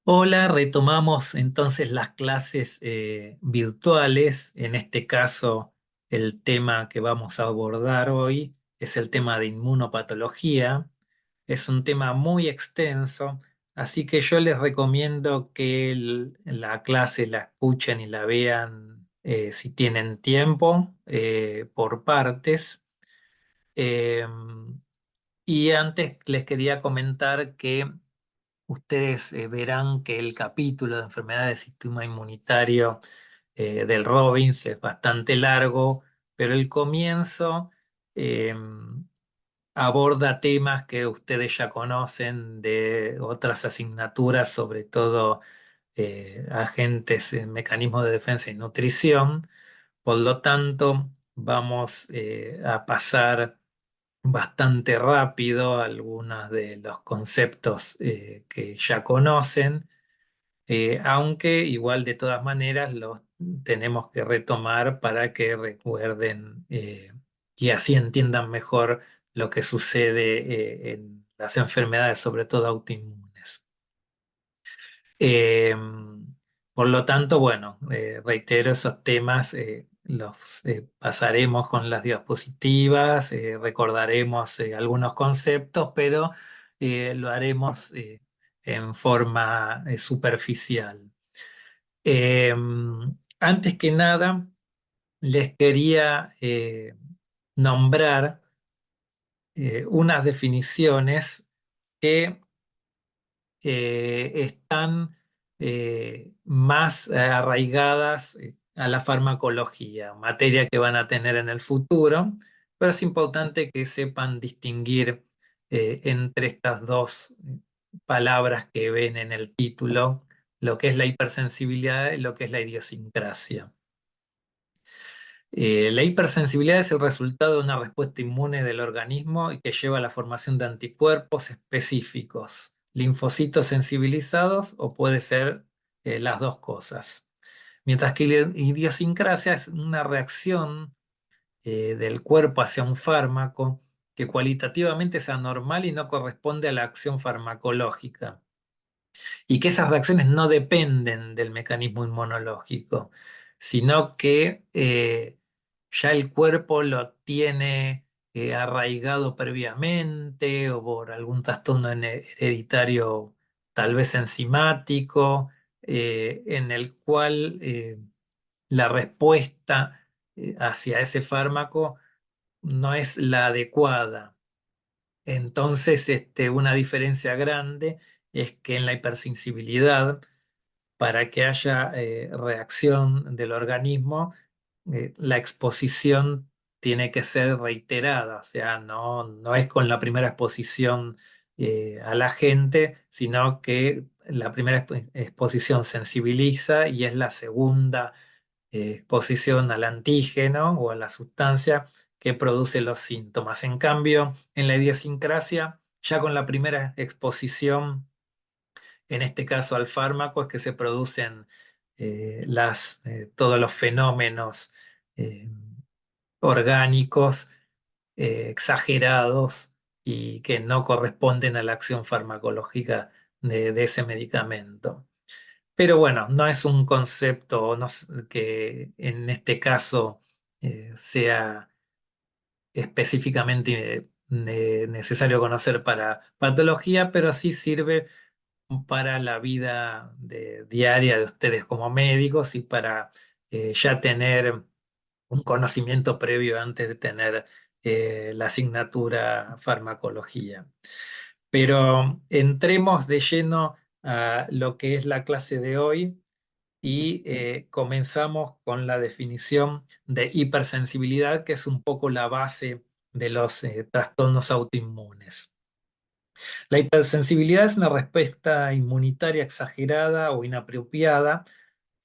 Hola, retomamos entonces las clases virtuales. En este caso, el tema que vamos a abordar hoy es el tema de inmunopatología. Es un tema muy extenso, así que yo les recomiendo que la clase la escuchen y la vean si tienen tiempo, por partes. Y antes les quería comentar que ustedes verán que el capítulo de enfermedades del sistema inmunitario del Robbins es bastante largo, pero el comienzo eh, aborda temas que ustedes ya conocen de otras asignaturas, sobre todo agentes, mecanismos de defensa y nutrición. Por lo tanto, vamos a pasar bastante rápido algunos de los conceptos que ya conocen, aunque igual de todas maneras los tenemos que retomar para que recuerden y así entiendan mejor lo que sucede en las enfermedades, sobre todo autoinmunes. Eh, por lo tanto, bueno, reitero esos temas, los pasaremos con las diapositivas, recordaremos algunos conceptos, pero lo haremos en forma superficial. Eh, Antes que nada, les quería nombrar unas definiciones que están más arraigadas a la farmacología, materia que van a tener en el futuro, pero es importante que sepan distinguir entre estas dos palabras que ven en el título, lo que es la hipersensibilidad y lo que es la idiosincrasia. La hipersensibilidad es el resultado de una respuesta inmune del organismo y que lleva a la formación de anticuerpos específicos, linfocitos sensibilizados o puede ser las dos cosas. Mientras que la idiosincrasia es una reacción del cuerpo hacia un fármaco que cualitativamente es anormal y no corresponde a la acción farmacológica y que esas reacciones no dependen del mecanismo inmunológico, sino que ya el cuerpo lo tiene arraigado previamente o por algún trastorno hereditario, tal vez enzimático, en el cual la respuesta hacia ese fármaco no es la adecuada. Entonces, una diferencia grande es que en la hipersensibilidad, para que haya reacción del organismo, la exposición tiene que ser reiterada, o sea, no es con la primera exposición a la gente, sino que la primera exposición sensibiliza y es la segunda exposición al antígeno o a la sustancia que produce los síntomas. En cambio, en la idiosincrasia, ya con la primera exposición, en este caso al fármaco, es que se producen todos los fenómenos eh, orgánicos exagerados y que no corresponden a la acción farmacológica de ese medicamento. Pero bueno, no es un concepto que en este caso sea específicamente necesario conocer para patología, pero sí sirve para la vida diaria de ustedes como médicos y para ya tener un conocimiento previo antes de tener la asignatura farmacología. Pero entremos de lleno a lo que es la clase de hoy y comenzamos con la definición de hipersensibilidad, que es un poco la base de los trastornos autoinmunes. La hipersensibilidad es una respuesta inmunitaria exagerada o inapropiada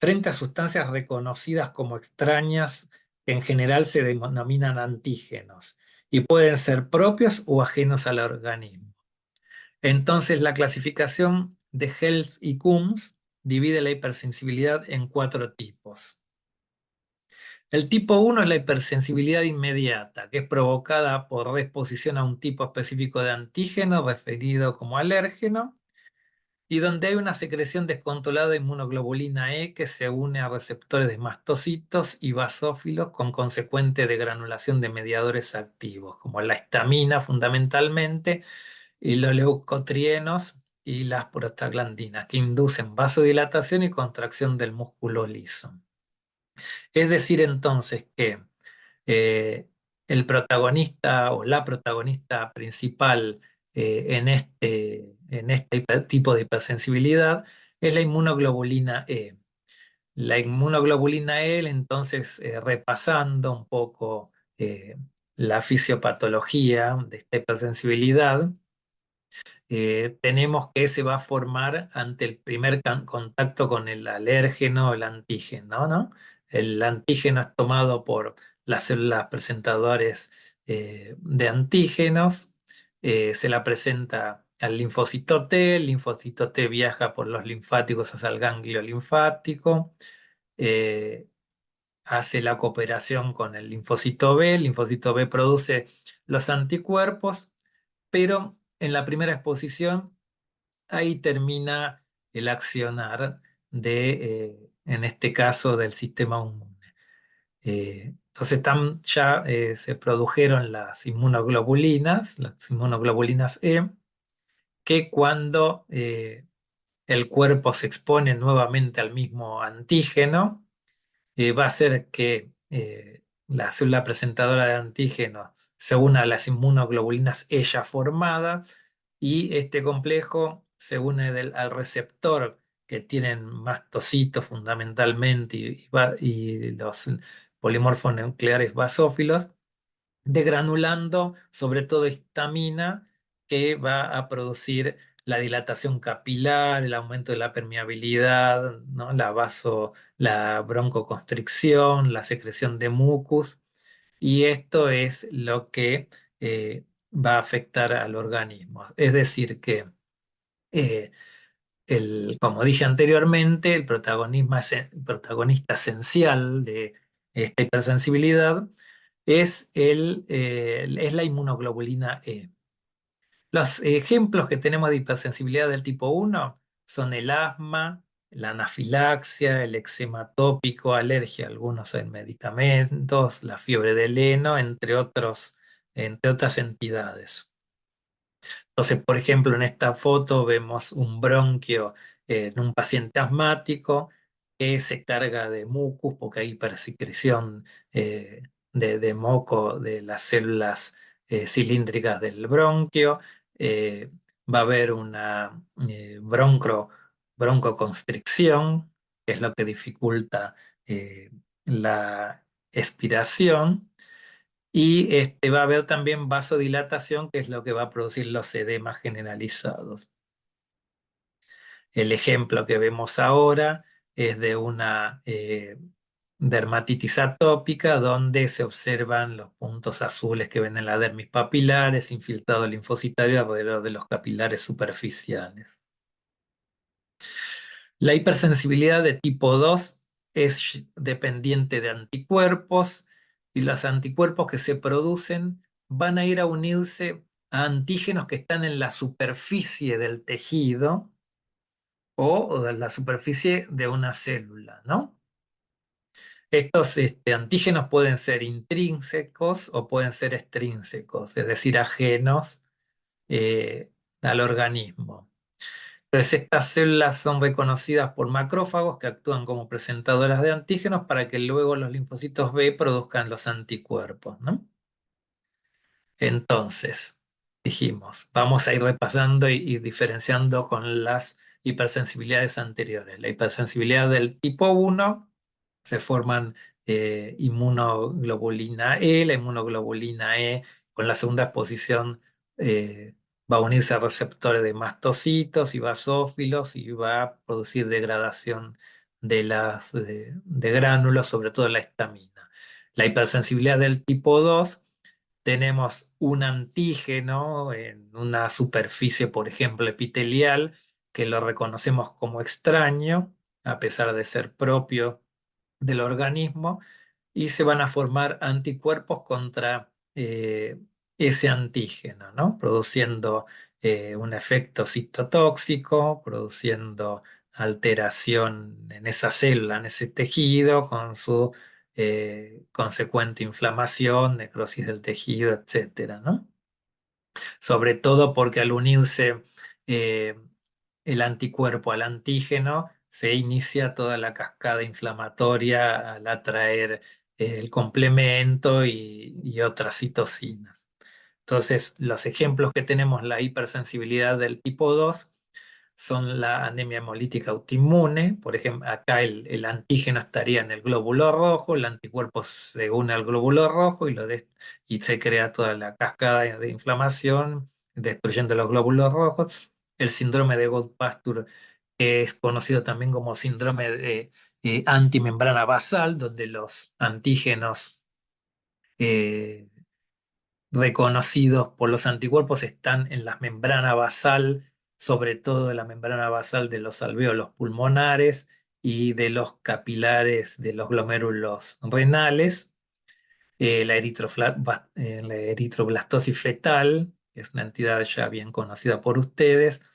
frente a sustancias reconocidas como extrañas, que en general se denominan antígenos y pueden ser propios o ajenos al organismo. Entonces, la clasificación de Hels y Coombs divide la hipersensibilidad en cuatro tipos. El tipo 1 es la hipersensibilidad inmediata, que es provocada por reexposición a un tipo específico de antígeno referido como alérgeno, y donde hay una secreción descontrolada de inmunoglobulina E que se une a receptores de mastocitos y basófilos con consecuente degranulación de mediadores activos, como la histamina fundamentalmente, y los leucotrienos y las prostaglandinas, que inducen vasodilatación y contracción del músculo liso. Es decir, entonces que eh, el protagonista o la protagonista principal en este tipo de hipersensibilidad es la inmunoglobulina E. La inmunoglobulina E, entonces, repasando un poco la fisiopatología de esta hipersensibilidad, tenemos que se va a formar ante el primer contacto con el alérgeno, el antígeno, ¿no? El antígeno es tomado por las células presentadores de antígenos, se la presenta al linfocito T, el linfocito T viaja por los linfáticos hacia el ganglio linfático, eh, hace la cooperación con el linfocito B produce los anticuerpos, pero en la primera exposición ahí termina el accionar en este caso, del sistema inmune. Entonces ya se produjeron las inmunoglobulinas E, que cuando el cuerpo se expone nuevamente al mismo antígeno, va a hacer que la célula presentadora de antígenos se una a las inmunoglobulinas E ya formadas y este complejo se une al receptor que tienen mastocitos fundamentalmente y los polimorfos nucleares basófilos, degranulando sobre todo histamina que va a producir la dilatación capilar, el aumento de la permeabilidad, ¿no? La broncoconstricción, la secreción de mucus, y esto es lo que va a afectar al organismo. Es decir, que eh, como dije anteriormente, el protagonista esencial de esta hipersensibilidad es la inmunoglobulina E. Los ejemplos que tenemos de hipersensibilidad del tipo 1 son el asma, la anafilaxia, el eczema atópico, alergia a algunos medicamentos, la fiebre del heno, entre otras entidades. Entonces, por ejemplo, en esta foto vemos un bronquio en un paciente asmático que se carga de mucus porque hay hipersecreción de moco de las células cilíndricas del bronquio. Eh, Va a haber una broncoconstricción, que es lo que dificulta la expiración. Y va a haber también vasodilatación, que es lo que va a producir los edemas generalizados. El ejemplo que vemos ahora es de una dermatitis atópica, donde se observan los puntos azules que ven en la dermis papilares, infiltrado linfocitario alrededor de los capilares superficiales. La hipersensibilidad de tipo 2 es dependiente de anticuerpos, y los anticuerpos que se producen van a ir a unirse a antígenos que están en la superficie del tejido o en la superficie de una célula, ¿no? Estos antígenos pueden ser intrínsecos o pueden ser extrínsecos, es decir, ajenos eh, al organismo. Entonces, estas células son reconocidas por macrófagos que actúan como presentadoras de antígenos para que luego los linfocitos B produzcan los anticuerpos, ¿no? Entonces, dijimos, vamos a ir repasando y diferenciando con las hipersensibilidades anteriores. La hipersensibilidad del tipo 1 se forman inmunoglobulina E, la inmunoglobulina E con la segunda exposición va a unirse a receptores de mastocitos y basófilos y va a producir degradación de gránulos, sobre todo la histamina. La hipersensibilidad del tipo 2, tenemos un antígeno en una superficie, por ejemplo, epitelial, que lo reconocemos como extraño, a pesar de ser propio del organismo, y se van a formar anticuerpos contra ese antígeno, ¿no? Produciendo un efecto citotóxico, produciendo alteración en esa célula, en ese tejido, con su consecuente inflamación, necrosis del tejido, etcétera, ¿no? Sobre todo porque al unirse eh, el anticuerpo al antígeno, se inicia toda la cascada inflamatoria al atraer el complemento y otras citocinas. Entonces, los ejemplos que tenemos, la hipersensibilidad del tipo 2 son la anemia hemolítica autoinmune. Por ejemplo, acá el antígeno estaría en el glóbulo rojo, el anticuerpo se une al glóbulo rojo y se crea toda la cascada de inflamación, destruyendo los glóbulos rojos. El síndrome de Gold-Pastur, que es conocido también como síndrome de antimembrana basal, donde los antígenos eh, reconocidos por los anticuerpos están en la membrana basal, sobre todo en la membrana basal de los alvéolos pulmonares y de los capilares de los glomérulos renales. La eritroblastosis fetal, que es una entidad ya bien conocida por ustedes,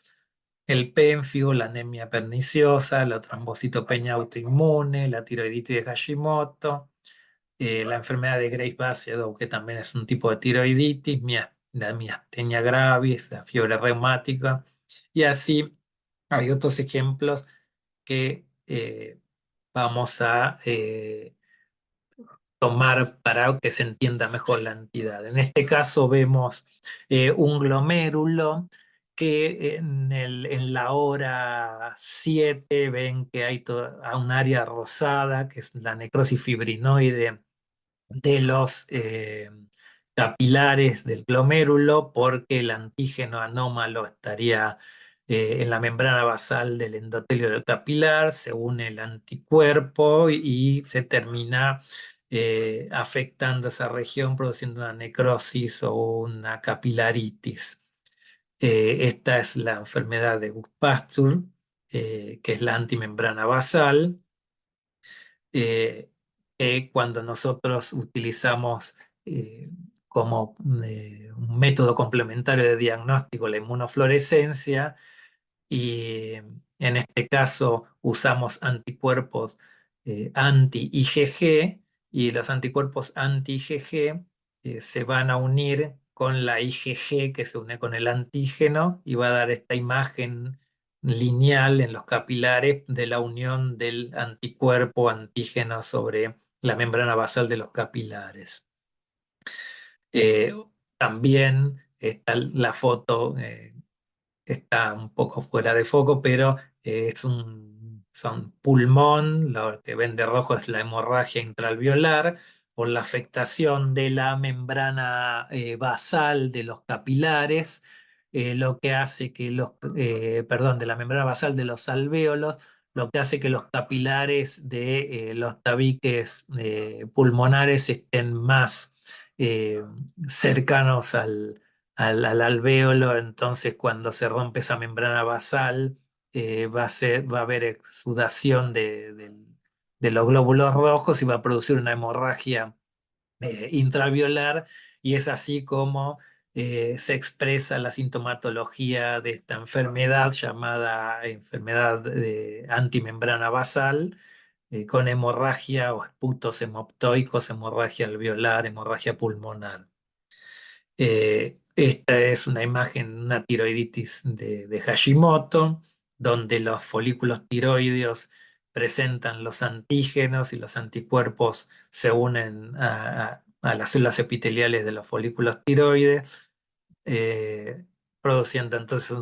el pénfigo, la anemia perniciosa, la trombocitopenia autoinmune, la tiroiditis de Hashimoto, la enfermedad de Graves-Basedow, que también es un tipo de tiroiditis, la miastenia gravis, la fiebre reumática, y así hay otros ejemplos que vamos a tomar para que se entienda mejor la entidad. En este caso vemos un glomérulo que en la hora 7 ven que hay toda un área rosada, que es la necrosis fibrinoide de los capilares del glomérulo, porque el antígeno anómalo estaría en la membrana basal del endotelio del capilar, se une el anticuerpo y se termina afectando esa región, produciendo una necrosis o una capilaritis. Esta es la enfermedad de Goodpasture, que es la antimembrana basal, eh, que cuando nosotros utilizamos eh, como un método complementario de diagnóstico la inmunofluorescencia, y en este caso usamos anticuerpos anti-IgG, y los anticuerpos anti-IgG se van a unir con la IgG que se une con el antígeno y va a dar esta imagen lineal en los capilares de la unión del anticuerpo antígeno sobre la membrana basal de los capilares. Eh, También está la foto, está un poco fuera de foco, pero son pulmón, lo que ven de rojo es la hemorragia intraalveolar por la afectación de la membrana basal de los capilares, lo que hace que perdón, de la membrana basal de los alvéolos, lo que hace que los capilares de los tabiques pulmonares estén más eh, cercanos al alvéolo. Entonces cuando se rompe esa membrana basal, va a haber exudación de los glóbulos rojos y va a producir una hemorragia intraalveolar, y es así como se expresa la sintomatología de esta enfermedad llamada enfermedad de antimembrana basal, con hemorragia o esputos hemoptoicos, hemorragia alveolar, hemorragia pulmonar. Esta es una imagen, una tiroiditis de Hashimoto, donde los folículos tiroideos presentan los antígenos y los anticuerpos se unen a las células epiteliales de los folículos tiroides, eh, produciendo entonces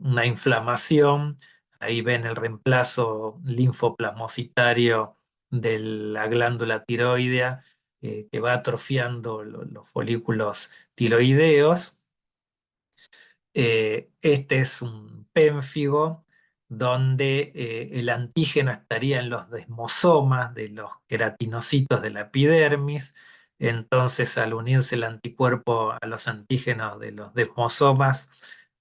una inflamación. Ahí ven el reemplazo linfoplasmocitario de la glándula tiroidea, que va atrofiando los folículos tiroideos. Este es un pénfigo donde el antígeno estaría en los desmosomas de los queratinocitos de la epidermis. Entonces, al unirse el anticuerpo a los antígenos de los desmosomas,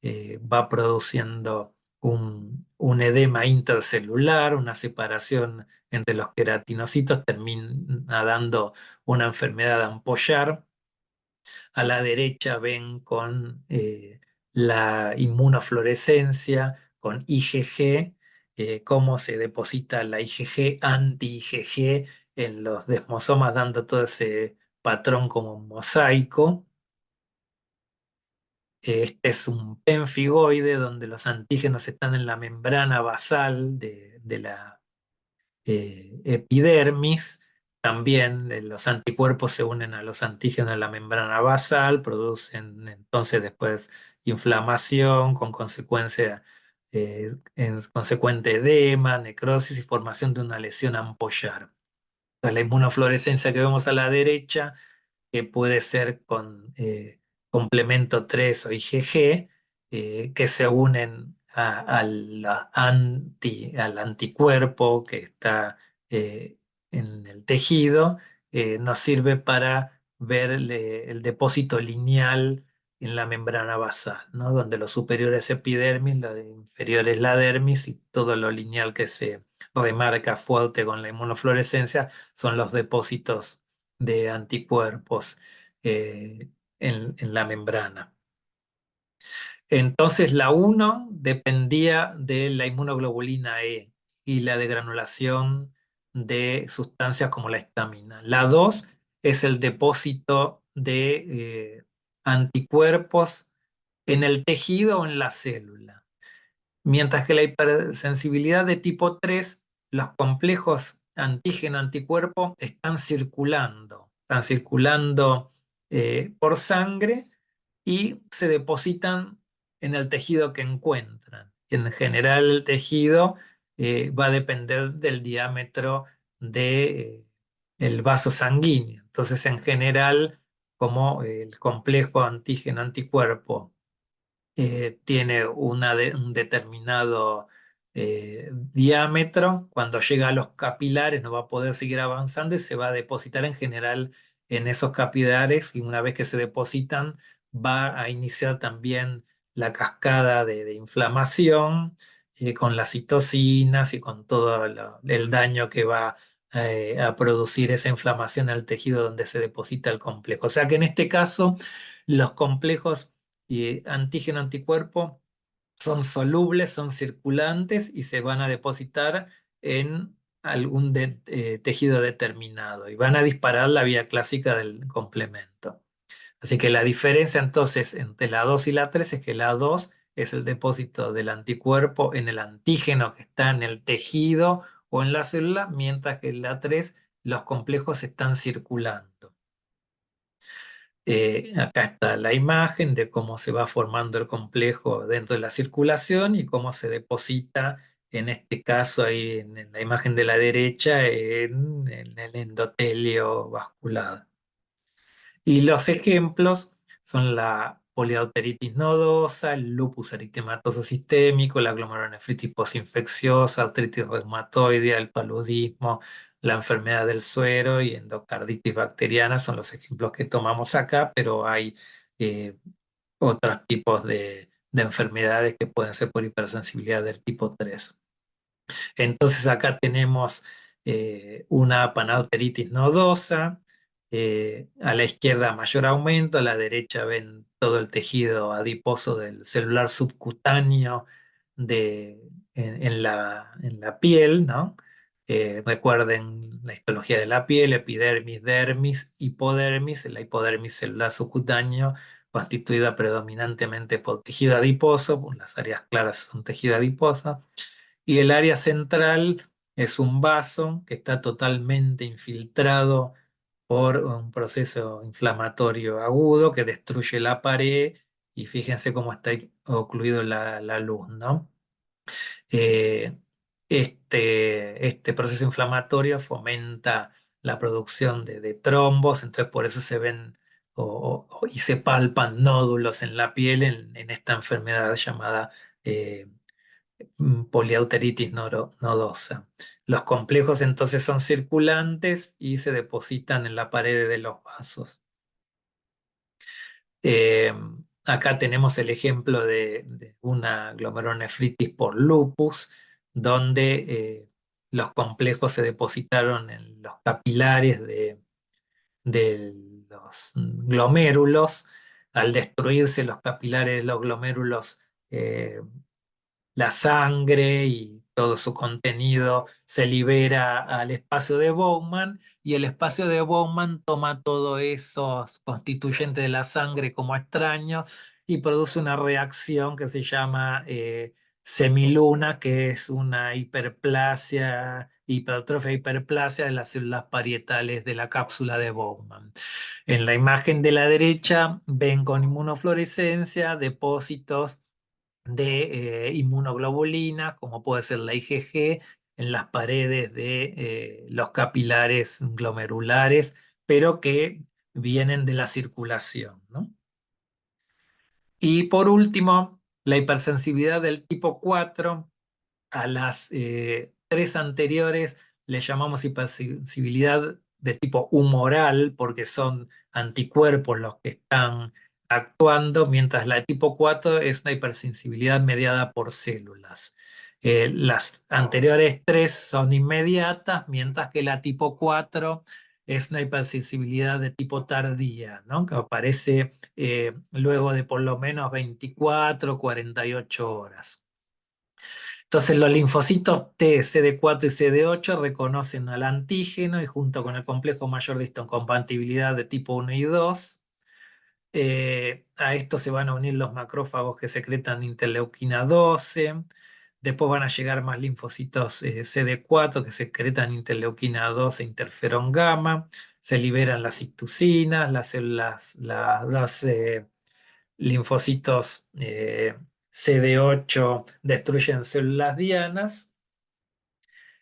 va produciendo un edema intercelular, una separación entre los queratinocitos, termina dando una enfermedad de ampollar. A la derecha ven con la inmunofluorescencia con IgG, cómo se deposita la IgG, anti-IgG en los desmosomas, dando todo ese patrón como un mosaico. Este es un pemfigoide donde los antígenos están en la membrana basal de la epidermis. También los anticuerpos se unen a los antígenos en la membrana basal, producen entonces después inflamación con consecuencia, en consecuente edema, necrosis y formación de una lesión ampollar. La inmunofluorescencia que vemos a la derecha, que puede ser con complemento 3 o IgG, que se unen al anticuerpo que está en el tejido, nos sirve para ver el depósito lineal en la membrana basal, ¿no? Donde lo superior es epidermis, lo inferior es la dermis y todo lo lineal que se remarca fuerte con la inmunofluorescencia son los depósitos de anticuerpos en la membrana. Entonces la uno dependía de la inmunoglobulina E y la degranulación de sustancias como la histamina. La 2 es el depósito de anticuerpos en el tejido o en la célula. Mientras que la hipersensibilidad de tipo 3, los complejos antígeno-anticuerpo están circulando por sangre y se depositan en el tejido que encuentran. En general, el tejido va a depender del diámetro del vaso sanguíneo. Entonces, en general, como el complejo antígeno-anticuerpo tiene un determinado diámetro. Cuando llega a los capilares no va a poder seguir avanzando y se va a depositar en general en esos capilares y una vez que se depositan va a iniciar también la cascada de inflamación con las citocinas y con todo el daño que va a producir esa inflamación al tejido donde se deposita el complejo. O sea que en este caso los complejos y antígeno-anticuerpo son solubles, son circulantes y se van a depositar en algún tejido determinado y van a disparar la vía clásica del complemento. Así que la diferencia entonces entre la 2 y la 3 es que la 2 es el depósito del anticuerpo en el antígeno que está en el tejido o en la célula, mientras que en la 3 los complejos están circulando. Acá está la imagen de cómo se va formando el complejo dentro de la circulación y cómo se deposita, en este caso ahí en la imagen de la derecha, en el endotelio vascular. Y los ejemplos son la poliarteritis nodosa, el lupus eritematoso sistémico, la glomerulonefritis postinfecciosa, artritis reumatoide, el paludismo, la enfermedad del suero y endocarditis bacteriana son los ejemplos que tomamos acá, pero hay eh, otros tipos de enfermedades que pueden ser por hipersensibilidad del tipo 3. Entonces acá tenemos una panarteritis nodosa, a la izquierda mayor aumento, a la derecha ven todo el tejido adiposo del celular subcutáneo en la piel, ¿no? Recuerden la histología de la piel, epidermis, dermis, hipodermis, la hipodermis celular subcutáneo constituida predominantemente por tejido adiposo, las áreas claras son tejido adiposo, y el área central es un vaso que está totalmente infiltrado por un proceso inflamatorio agudo que destruye la pared y fíjense cómo está ocluido la luz, ¿no? Eh, este proceso inflamatorio fomenta la producción de trombos, entonces por eso se ven y se palpan nódulos en la piel en esta enfermedad llamada eh, poliarteritis nodosa. Los complejos entonces son circulantes y se depositan en la pared de los vasos. Eh, Acá tenemos el ejemplo de una glomerulonefritis por lupus, donde los complejos se depositaron en los capilares de los glomérulos, al destruirse los capilares, los glomérulos, eh, la sangre y todo su contenido se libera al espacio de Bowman y el espacio de Bowman toma todos esos constituyentes de la sangre como extraños y produce una reacción que se llama semiluna, que es una hiperplasia, hipertrofia hiperplasia de las células parietales de la cápsula de Bowman. En la imagen de la derecha ven con inmunofluorescencia depósitos de inmunoglobulinas, como puede ser la IgG, en las paredes de los capilares glomerulares, pero que vienen de la circulación, ¿no? Y por último, la hipersensibilidad del tipo 4 a las tres anteriores le llamamos hipersensibilidad de tipo humoral porque son anticuerpos los que están actuando, mientras la de tipo 4 es una hipersensibilidad mediada por células. Las anteriores tres son inmediatas, mientras que la tipo 4 es una hipersensibilidad de tipo tardía, ¿no? Que aparece luego de por lo menos 24 o 48 horas. Entonces los linfocitos T, CD4 y CD8 reconocen al antígeno y junto con el complejo mayor de histocompatibilidad de tipo 1 y 2, a esto se van a unir los macrófagos que secretan interleuquina 12. Después van a llegar más linfocitos CD4 que secretan interleuquina 12 e interferón gamma. Se liberan las citocinas, las células, las linfocitos CD8 destruyen células dianas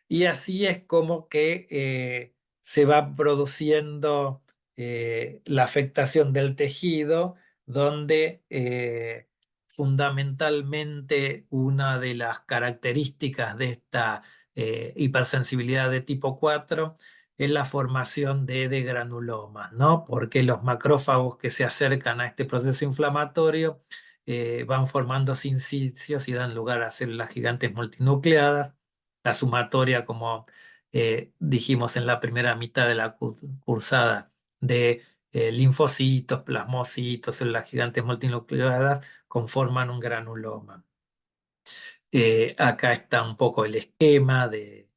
y así es como que se va produciendo la afectación del tejido, donde fundamentalmente una de las características de esta hipersensibilidad de tipo 4 es la formación de granulomas, ¿no? Porque los macrófagos que se acercan a este proceso inflamatorio van formando sincicios y dan lugar a células gigantes multinucleadas. La sumatoria, como dijimos en la primera mitad de la cursada, de linfocitos, plasmocitos, células gigantes multinucleadas, conforman un granuloma. Acá está un poco el esquema de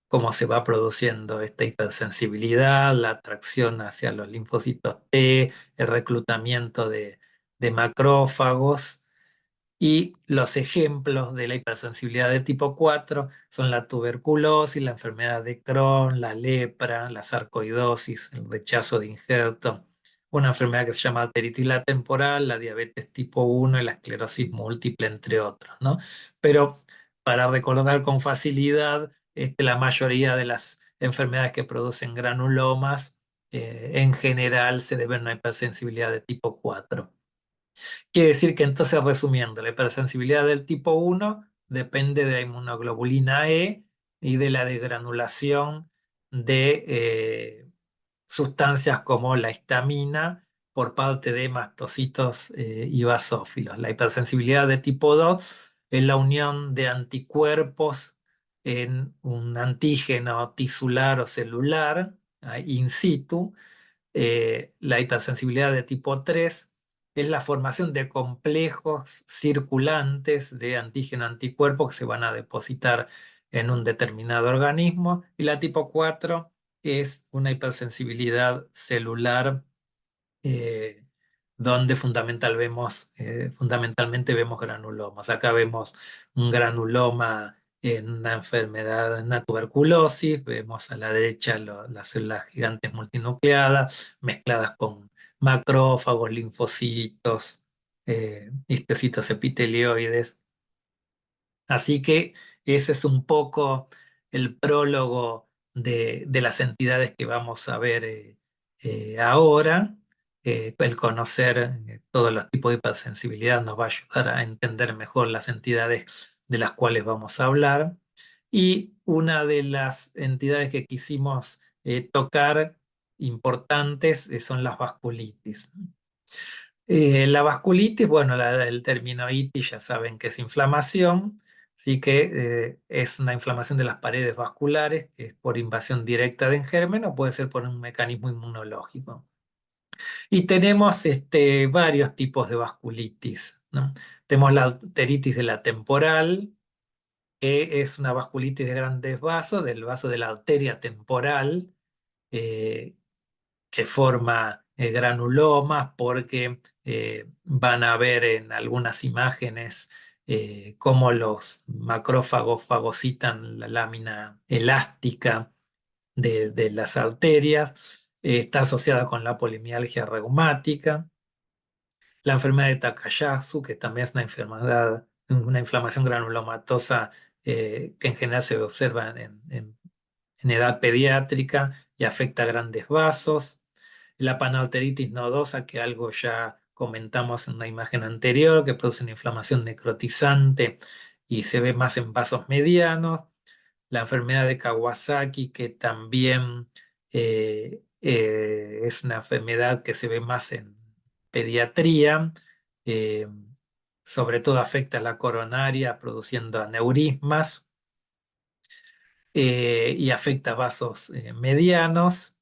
cómo se va produciendo esta hipersensibilidad, la atracción hacia los linfocitos T, el reclutamiento de macrófagos. Y los ejemplos de la hipersensibilidad de tipo 4 son la tuberculosis, la enfermedad de Crohn, la lepra, la sarcoidosis, el rechazo de injerto, una enfermedad que se llama arteritis temporal, la diabetes tipo 1 y la esclerosis múltiple, entre otros, ¿no? Pero para recordar con facilidad, la mayoría de las enfermedades que producen granulomas en general se deben a una hipersensibilidad de tipo 4. Quiere decir que entonces, resumiendo, la hipersensibilidad del tipo 1 depende de la inmunoglobulina E y de la degranulación de sustancias como la histamina por parte de mastocitos y basófilos. La hipersensibilidad de tipo 2 es la unión de anticuerpos en un antígeno tisular o celular in situ. La hipersensibilidad de tipo 3 es la formación de complejos circulantes de antígeno-anticuerpos que se van a depositar en un determinado organismo. Y la tipo 4 es una hipersensibilidad celular eh, donde fundamentalmente vemos granulomas. Acá vemos un granuloma en una enfermedad, en una tuberculosis, vemos a la derecha las células gigantes multinucleadas mezcladas con macrófagos, linfocitos, histocitos epitelioides. Así que ese es un poco el prólogo de las entidades que vamos a ver ahora. El conocer todos los tipos de hipersensibilidad nos va a ayudar a entender mejor las entidades de las cuales vamos a hablar. Y una de las entidades que quisimos tocar importantes son las vasculitis. La vasculitis, bueno, el término itis ya saben que es inflamación, así que es una inflamación de las paredes vasculares, que es por invasión directa de germen o puede ser por un mecanismo inmunológico. Y tenemos varios tipos de vasculitis, ¿no? Tenemos la arteritis de la temporal, que es una vasculitis de grandes vasos, del vaso de la arteria temporal, eh, que forma granulomas porque van a ver en algunas imágenes cómo los macrófagos fagocitan la lámina elástica de las arterias. Está asociada con la polimialgia reumática. La enfermedad de Takayasu, que también es una inflamación granulomatosa que en general se observa en edad pediátrica y afecta a grandes vasos. La panarteritis nodosa, que algo ya comentamos en una imagen anterior, que produce una inflamación necrotizante y se ve más en vasos medianos. La enfermedad de Kawasaki, que también es una enfermedad que se ve más en pediatría, eh, sobre todo afecta a la coronaria produciendo aneurismas y afecta vasos medianos.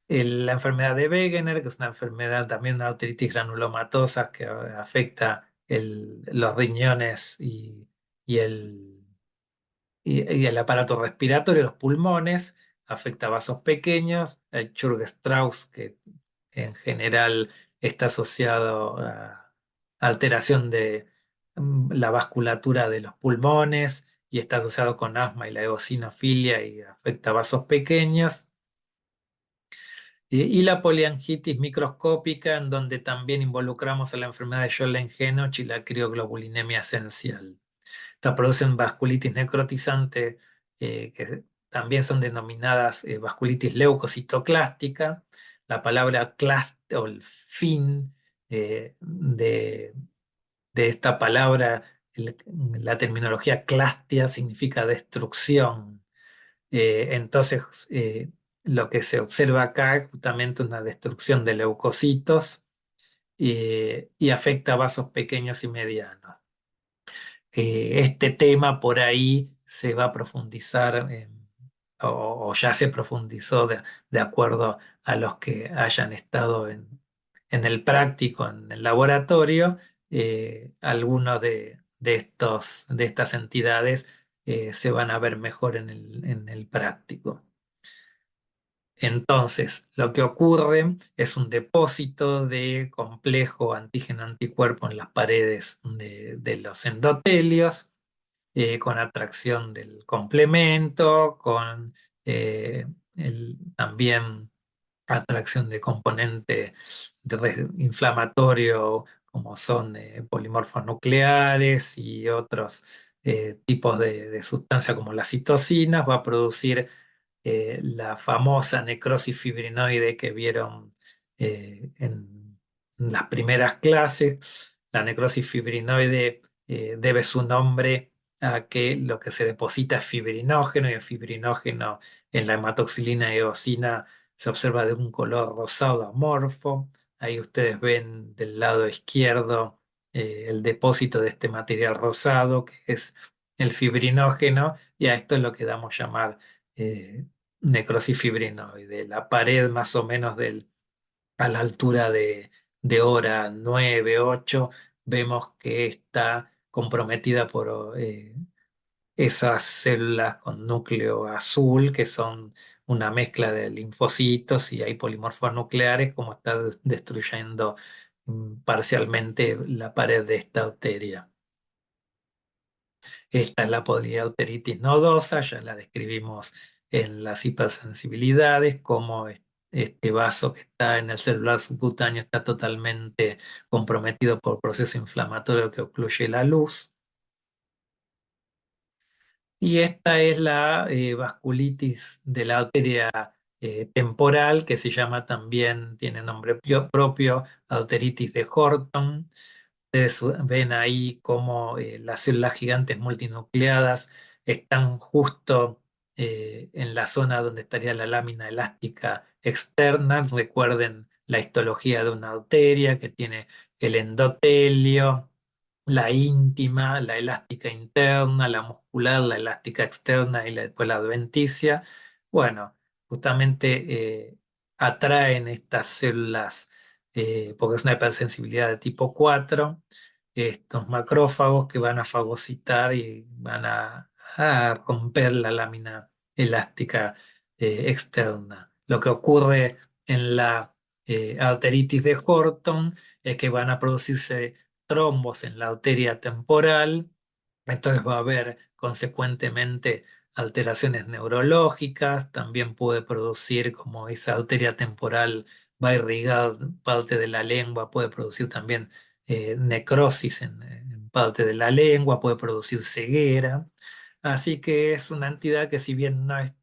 La enfermedad de Wegener, que es una enfermedad también, una artritis granulomatosa que afecta los riñones y y el aparato respiratorio, los pulmones, afecta vasos pequeños. El Churg-Strauss, que en general está asociado a alteración de la vasculatura de los pulmones y está asociado con asma y la eosinofilia y afecta vasos pequeños. Y la poliangitis microscópica, en donde también involucramos a la enfermedad de Sjogren-Henoch y la crioglobulinemia esencial. Estas producen vasculitis necrotizante, que también son denominadas vasculitis leucocitoclástica. La palabra clast o el fin de esta palabra, la terminología clastia significa destrucción. Entonces, lo que se observa acá es justamente una destrucción de leucocitos y afecta a vasos pequeños y medianos. Este tema por ahí se va a profundizar o ya se profundizó de acuerdo a los que hayan estado en el práctico, en el laboratorio, algunos de estas entidades se van a ver mejor en el práctico. Entonces, lo que ocurre es un depósito de complejo antígeno-anticuerpo en las paredes de los endotelios, con atracción del complemento, con también atracción de componente inflamatorio como son polimorfos nucleares y otros tipos de sustancias como las citocinas, va a producir la famosa necrosis fibrinoide que vieron en las primeras clases. La necrosis fibrinoide debe su nombre a que lo que se deposita es fibrinógeno y el fibrinógeno en la hematoxilina y eosina se observa de un color rosado amorfo. Ahí ustedes ven del lado izquierdo el depósito de este material rosado que es el fibrinógeno y a esto es lo que damos llamar eh, necrosis fibrinoide. La pared más o menos a la altura de hora 9 8 vemos que está comprometida por esas células con núcleo azul, que son una mezcla de linfocitos y hay polimorfos nucleares, como está destruyendo parcialmente la pared de esta arteria. Esta es la poliarteritis nodosa, ya la describimos en las hipersensibilidades, como este vaso que está en el celular subcutáneo está totalmente comprometido por proceso inflamatorio que ocluye la luz. Y esta es la vasculitis de la arteria temporal, que se llama también, tiene nombre propio, arteritis de Horton. Ustedes ven ahí cómo las células gigantes multinucleadas están justo en la zona donde estaría la lámina elástica externa. Recuerden la histología de una arteria que tiene el endotelio, la íntima, la elástica interna, la muscular, la elástica externa y después la adventicia. Bueno, justamente atraen estas células, porque es una hipersensibilidad de tipo 4, estos macrófagos que van a fagocitar y van a romper la lámina elástica externa. Lo que ocurre en la arteritis de Horton es que van a producirse trombos en la arteria temporal, entonces va a haber consecuentemente alteraciones neurológicas, también puede producir, como esa arteria temporal va a irrigar parte de la lengua, puede producir también necrosis en parte de la lengua, puede producir ceguera. Así que es una entidad que, si bien no es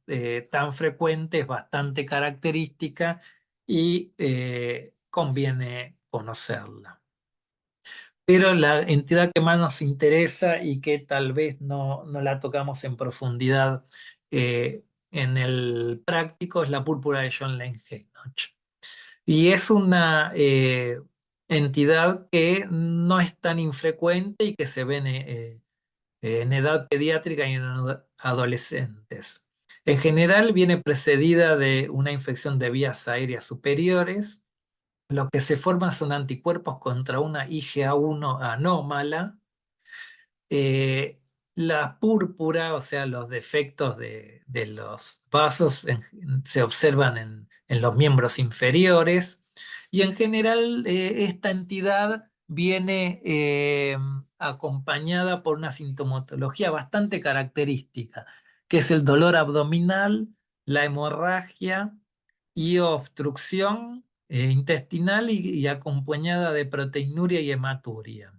tan frecuente, es bastante característica y conviene conocerla. Pero la entidad que más nos interesa y que tal vez no la tocamos en profundidad en el práctico es la púrpura de John Lange-Heinrich. Y es una entidad que no es tan infrecuente y que se ve en edad pediátrica y en adolescentes. En general viene precedida de una infección de vías aéreas superiores. Lo que se forman son anticuerpos contra una IgA1 anómala. La púrpura, o sea, los defectos de los vasos se observan en los miembros inferiores, y en general esta entidad viene acompañada por una sintomatología bastante característica, que es el dolor abdominal, la hemorragia y obstrucción intestinal y acompañada de proteinuria y hematuria.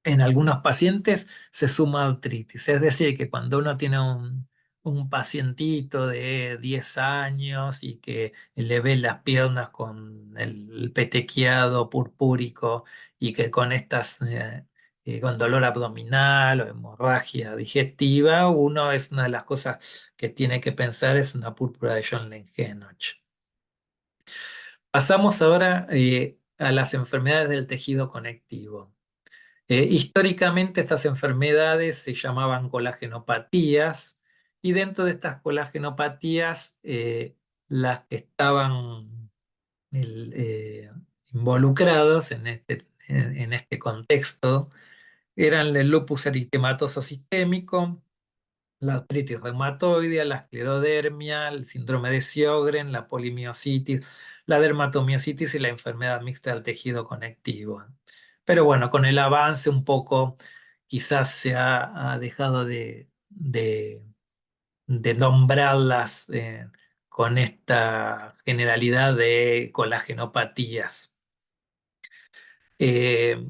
En algunos pacientes se suma artritis, es decir, que cuando uno tiene un pacientito de 10 años y que le ve las piernas con el petequiado purpúrico y que con con dolor abdominal o hemorragia digestiva, uno es una de las cosas que tiene que pensar es una púrpura de John Lange-Heinrich. Pasamos ahora a las enfermedades del tejido conectivo. Históricamente estas enfermedades se llamaban colagenopatías, y dentro de estas colagenopatías las que estaban involucrados en este contexto eran el lupus eritematoso sistémico, la artritis reumatoide, la esclerodermia, el síndrome de Sjögren, la polimiositis, la dermatomiositis y la enfermedad mixta del tejido conectivo. Pero bueno, con el avance un poco quizás se ha dejado de nombrarlas con esta generalidad de colagenopatías. Eh,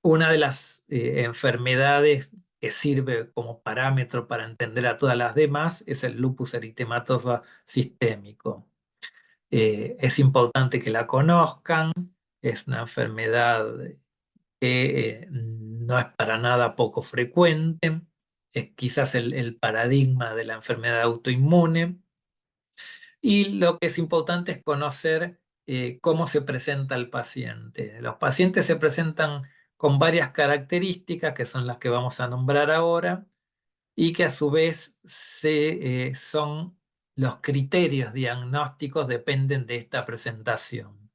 una de las enfermedades que sirve como parámetro para entender a todas las demás es el lupus eritematoso sistémico. Es importante que la conozcan, es una enfermedad que no es para nada poco frecuente, es quizás el paradigma de la enfermedad autoinmune. Y lo que es importante es conocer cómo se presenta el paciente. Los pacientes se presentan con varias características que son las que vamos a nombrar ahora, y que a su vez son los criterios diagnósticos dependen de esta presentación.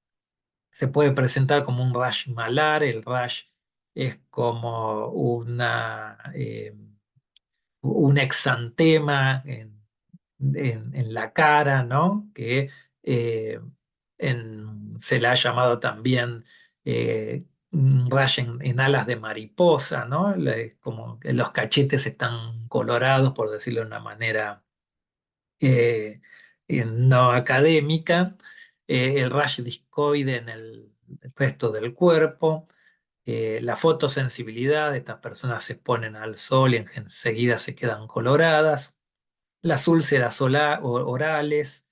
Se puede presentar como un rash malar. El rash es como un exantema en la cara, ¿no? Que eh, se le ha llamado también un rash en alas de mariposa, ¿no? Como que los cachetes están colorados, por decirlo de una manera no académica. El rash discoide en el resto del cuerpo. La fotosensibilidad, estas personas se exponen al sol y enseguida se quedan coloradas. Las úlceras orales,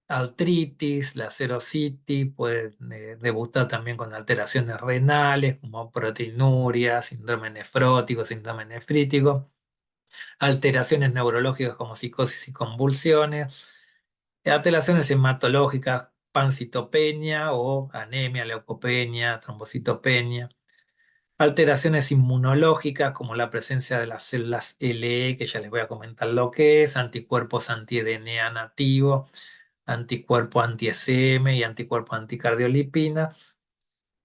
artritis, la serositis, puede debutar también con alteraciones renales como proteinuria, síndrome nefrótico, síndrome nefrítico, alteraciones neurológicas como psicosis y convulsiones, alteraciones hematológicas, pancitopenia o anemia, leucopenia, trombocitopenia, alteraciones inmunológicas como la presencia de las células LE, que ya les voy a comentar lo que es, anticuerpos anti-DNA nativo, anticuerpo anti-SM y anticuerpo anticardiolipina.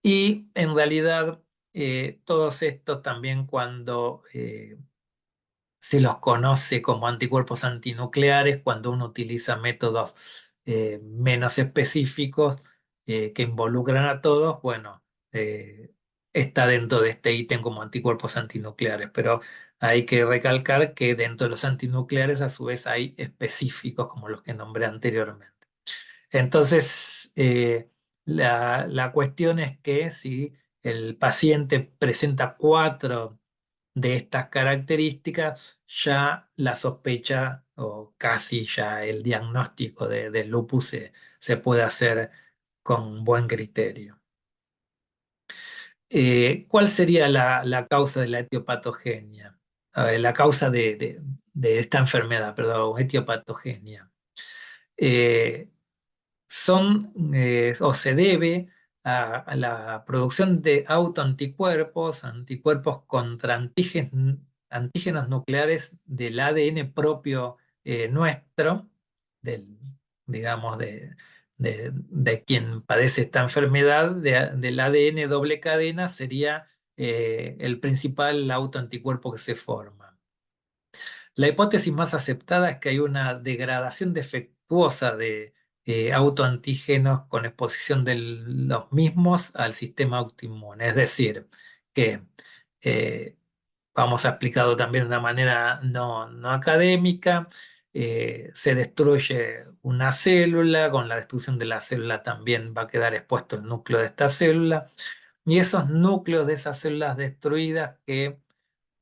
Y en realidad, todos estos también cuando se los conoce como anticuerpos antinucleares, cuando uno utiliza métodos menos específicos que involucran a todos, bueno, está dentro de este ítem como anticuerpos antinucleares, pero hay que recalcar que dentro de los antinucleares a su vez hay específicos como los que nombré anteriormente. Entonces, la cuestión es que si el paciente presenta cuatro de estas características, ya la sospecha o casi ya el diagnóstico del lupus se puede hacer con buen criterio. ¿Cuál sería la causa de la etiopatogenia? A ver, la causa de esta enfermedad, perdón, etiopatogenia. Eh, o se debe a la producción de autoanticuerpos, anticuerpos contra antígenos nucleares del ADN propio nuestro, del, digamos, de quien padece esta enfermedad, del ADN doble cadena, sería el principal autoanticuerpo que se forma. La hipótesis más aceptada es que hay una degradación defectuosa de autoantígenos con exposición de los mismos al sistema autoinmune. Es decir, que eh, vamos a explicarlo también de una manera no académica. Se destruye una célula, con la destrucción de la célula también va a quedar expuesto el núcleo de esta célula, y esos núcleos de esas células destruidas que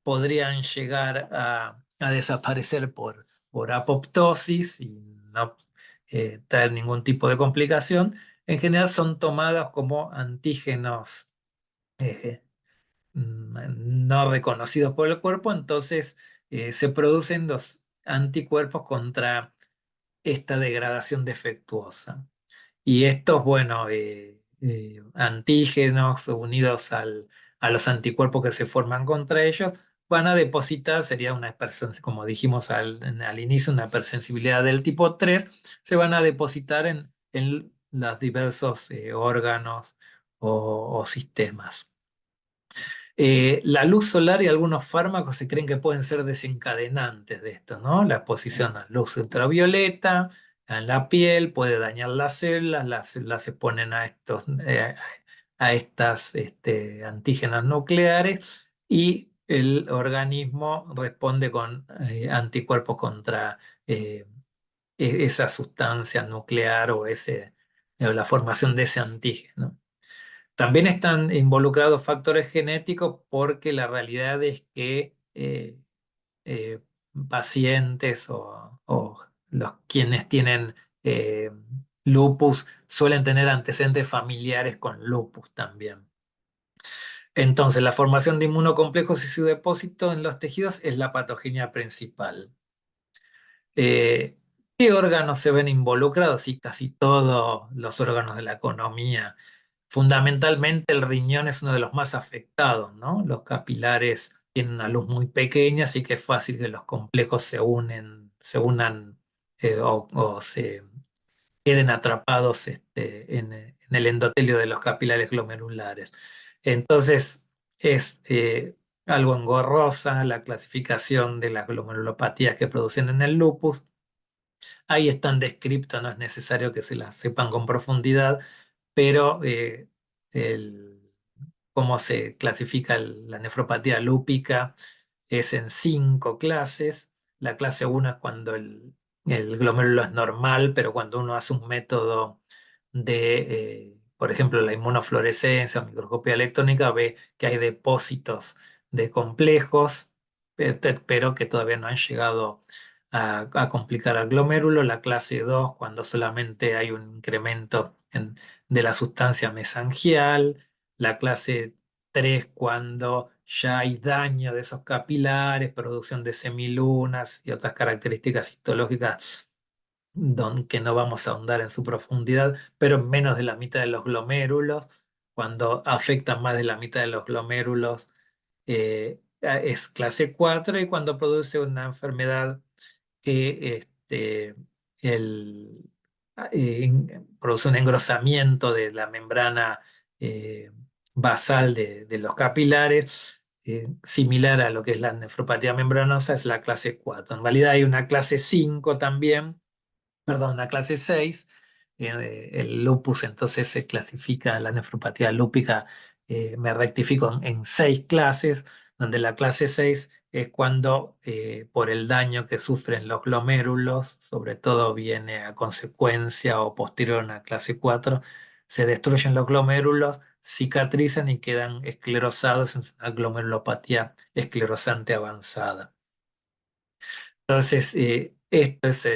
podrían llegar a desaparecer por apoptosis y no traer ningún tipo de complicación, en general son tomadas como antígenos eh, no reconocidos por el cuerpo, entonces se producen los anticuerpos contra esta degradación defectuosa. Y estos, bueno, antígenos unidos a los anticuerpos que se forman contra ellos, van a depositar, sería una como dijimos al inicio, una hipersensibilidad del tipo 3, se van a depositar en los diversos órganos o sistemas. La luz solar y algunos fármacos se creen que pueden ser desencadenantes de esto, ¿no? La exposición a luz ultravioleta en la piel puede dañar las células se ponen a estas antígenas nucleares y el organismo responde con anticuerpos contra eh, esa sustancia nuclear o la formación de ese antígeno. También están involucrados factores genéticos porque la realidad es que eh, pacientes o los quienes tienen eh, lupus suelen tener antecedentes familiares con lupus también. Entonces, la formación de inmunocomplejos y su depósito en los tejidos es la patogenia principal. Eh, ¿Qué órganos se ven involucrados? Y casi todos los órganos de la economía. Fundamentalmente el riñón es uno de los más afectados, ¿no? Los capilares tienen una luz muy pequeña, así que es fácil que los complejos se unan o se queden atrapados en el endotelio de los capilares glomerulares. Entonces es algo engorrosa la clasificación de las glomerulopatías que producen en el lupus. Ahí están descriptos, no es necesario que se las sepan con profundidad, pero el- cómo se clasifica la nefropatía lúpica es en 5 clases. La clase 1 es cuando el glomérulo es normal, pero cuando uno hace un método por ejemplo, la inmunofluorescencia o microscopía electrónica, ve que hay depósitos de complejos, pero que todavía no han llegado a complicar al glomérulo. La clase 2 cuando solamente hay un incremento de la sustancia mesangial. La clase 3 cuando ya hay daño de esos capilares, producción de semilunas y otras características histológicas que no vamos a ahondar en su profundidad, pero menos de la mitad de los glomérulos. Cuando afectan más de la mitad de los glomérulos, es clase 4, y cuando produce una enfermedad que produce un engrosamiento de la membrana eh, basal de los capilares, similar a lo que es la nefropatía membranosa, es la clase 4. En realidad hay una clase 5 también, perdón, la clase 6, el lupus entonces se clasifica, la nefropatía lúpica, me rectifico, en 6 clases, donde la clase 6 es cuando por el daño que sufren los glomérulos, sobre todo viene a consecuencia o posterior a una clase 4, se destruyen los glomérulos, cicatrizan y quedan esclerosados en una glomerulopatía esclerosante avanzada. Entonces, esto es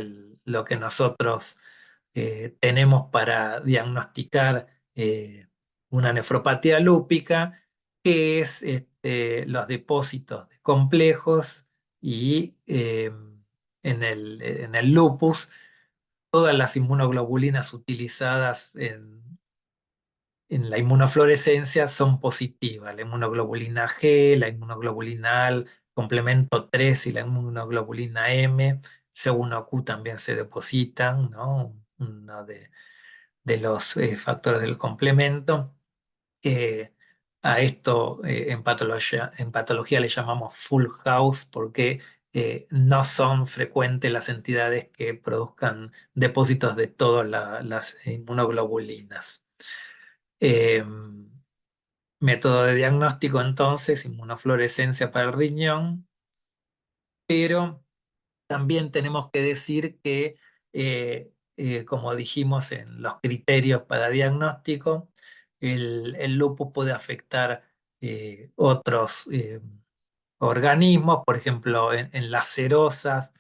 lo que nosotros tenemos para diagnosticar una nefropatía lúpica, que es los depósitos de complejos y en el lupus, todas las inmunoglobulinas utilizadas en la inmunofluorescencia son positivas. La inmunoglobulina G, la inmunoglobulina A, complemento 3 y la inmunoglobulina M, C1Q también se depositan, ¿no? Uno de los factores del complemento. Eh, a esto en patología le llamamos full house porque no son frecuentes las entidades que produzcan depósitos de todas las inmunoglobulinas. Eh, Método de diagnóstico entonces, inmunofluorescencia para el riñón, pero también tenemos que decir que, como dijimos en los criterios para diagnóstico, el lupus puede afectar otros organismos, por ejemplo, en las serosas,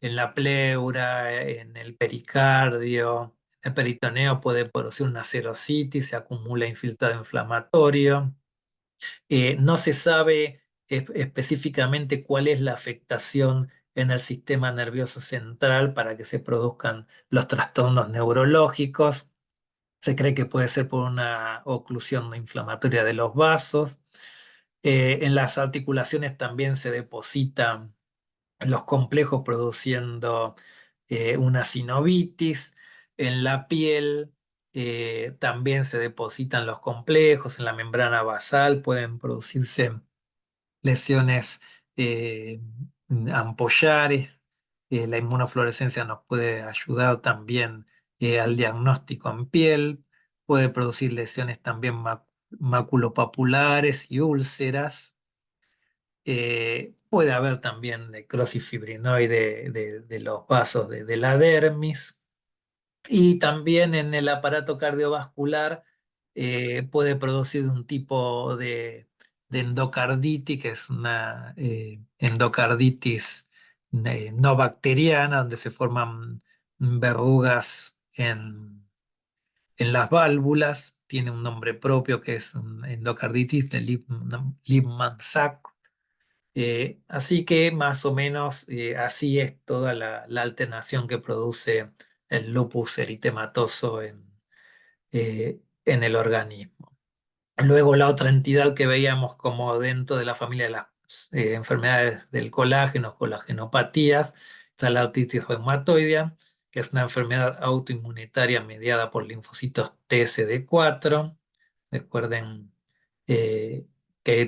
en la pleura, en el pericardio. El peritoneo puede producir una serositis, se acumula infiltrado inflamatorio. No se sabe específicamente cuál es la afectación en el sistema nervioso central para que se produzcan los trastornos neurológicos. Se cree que puede ser por una oclusión inflamatoria de los vasos. En las articulaciones también se depositan los complejos produciendo una sinovitis. En la piel también se depositan los complejos. En la membrana basal pueden producirse lesiones eh, ampollares. La inmunofluorescencia nos puede ayudar también al diagnóstico en piel. Puede producir lesiones también maculopapulares y úlceras. Puede haber también necrosis fibrinoide de los vasos de la dermis. Y también en el aparato cardiovascular puede producir un tipo de endocarditis, que es una endocarditis no bacteriana, donde se forman verrugas en las válvulas. Tiene un nombre propio que es endocarditis de Lippmann-Sachs. Así que más o menos así es toda la alternación que produce el lupus eritematoso en el organismo. Luego la otra entidad que veíamos como dentro de la familia de las enfermedades del colágeno, colagenopatías, está la artritis reumatoidea, que es una enfermedad autoinmunitaria mediada por linfocitos TSD4. Recuerden que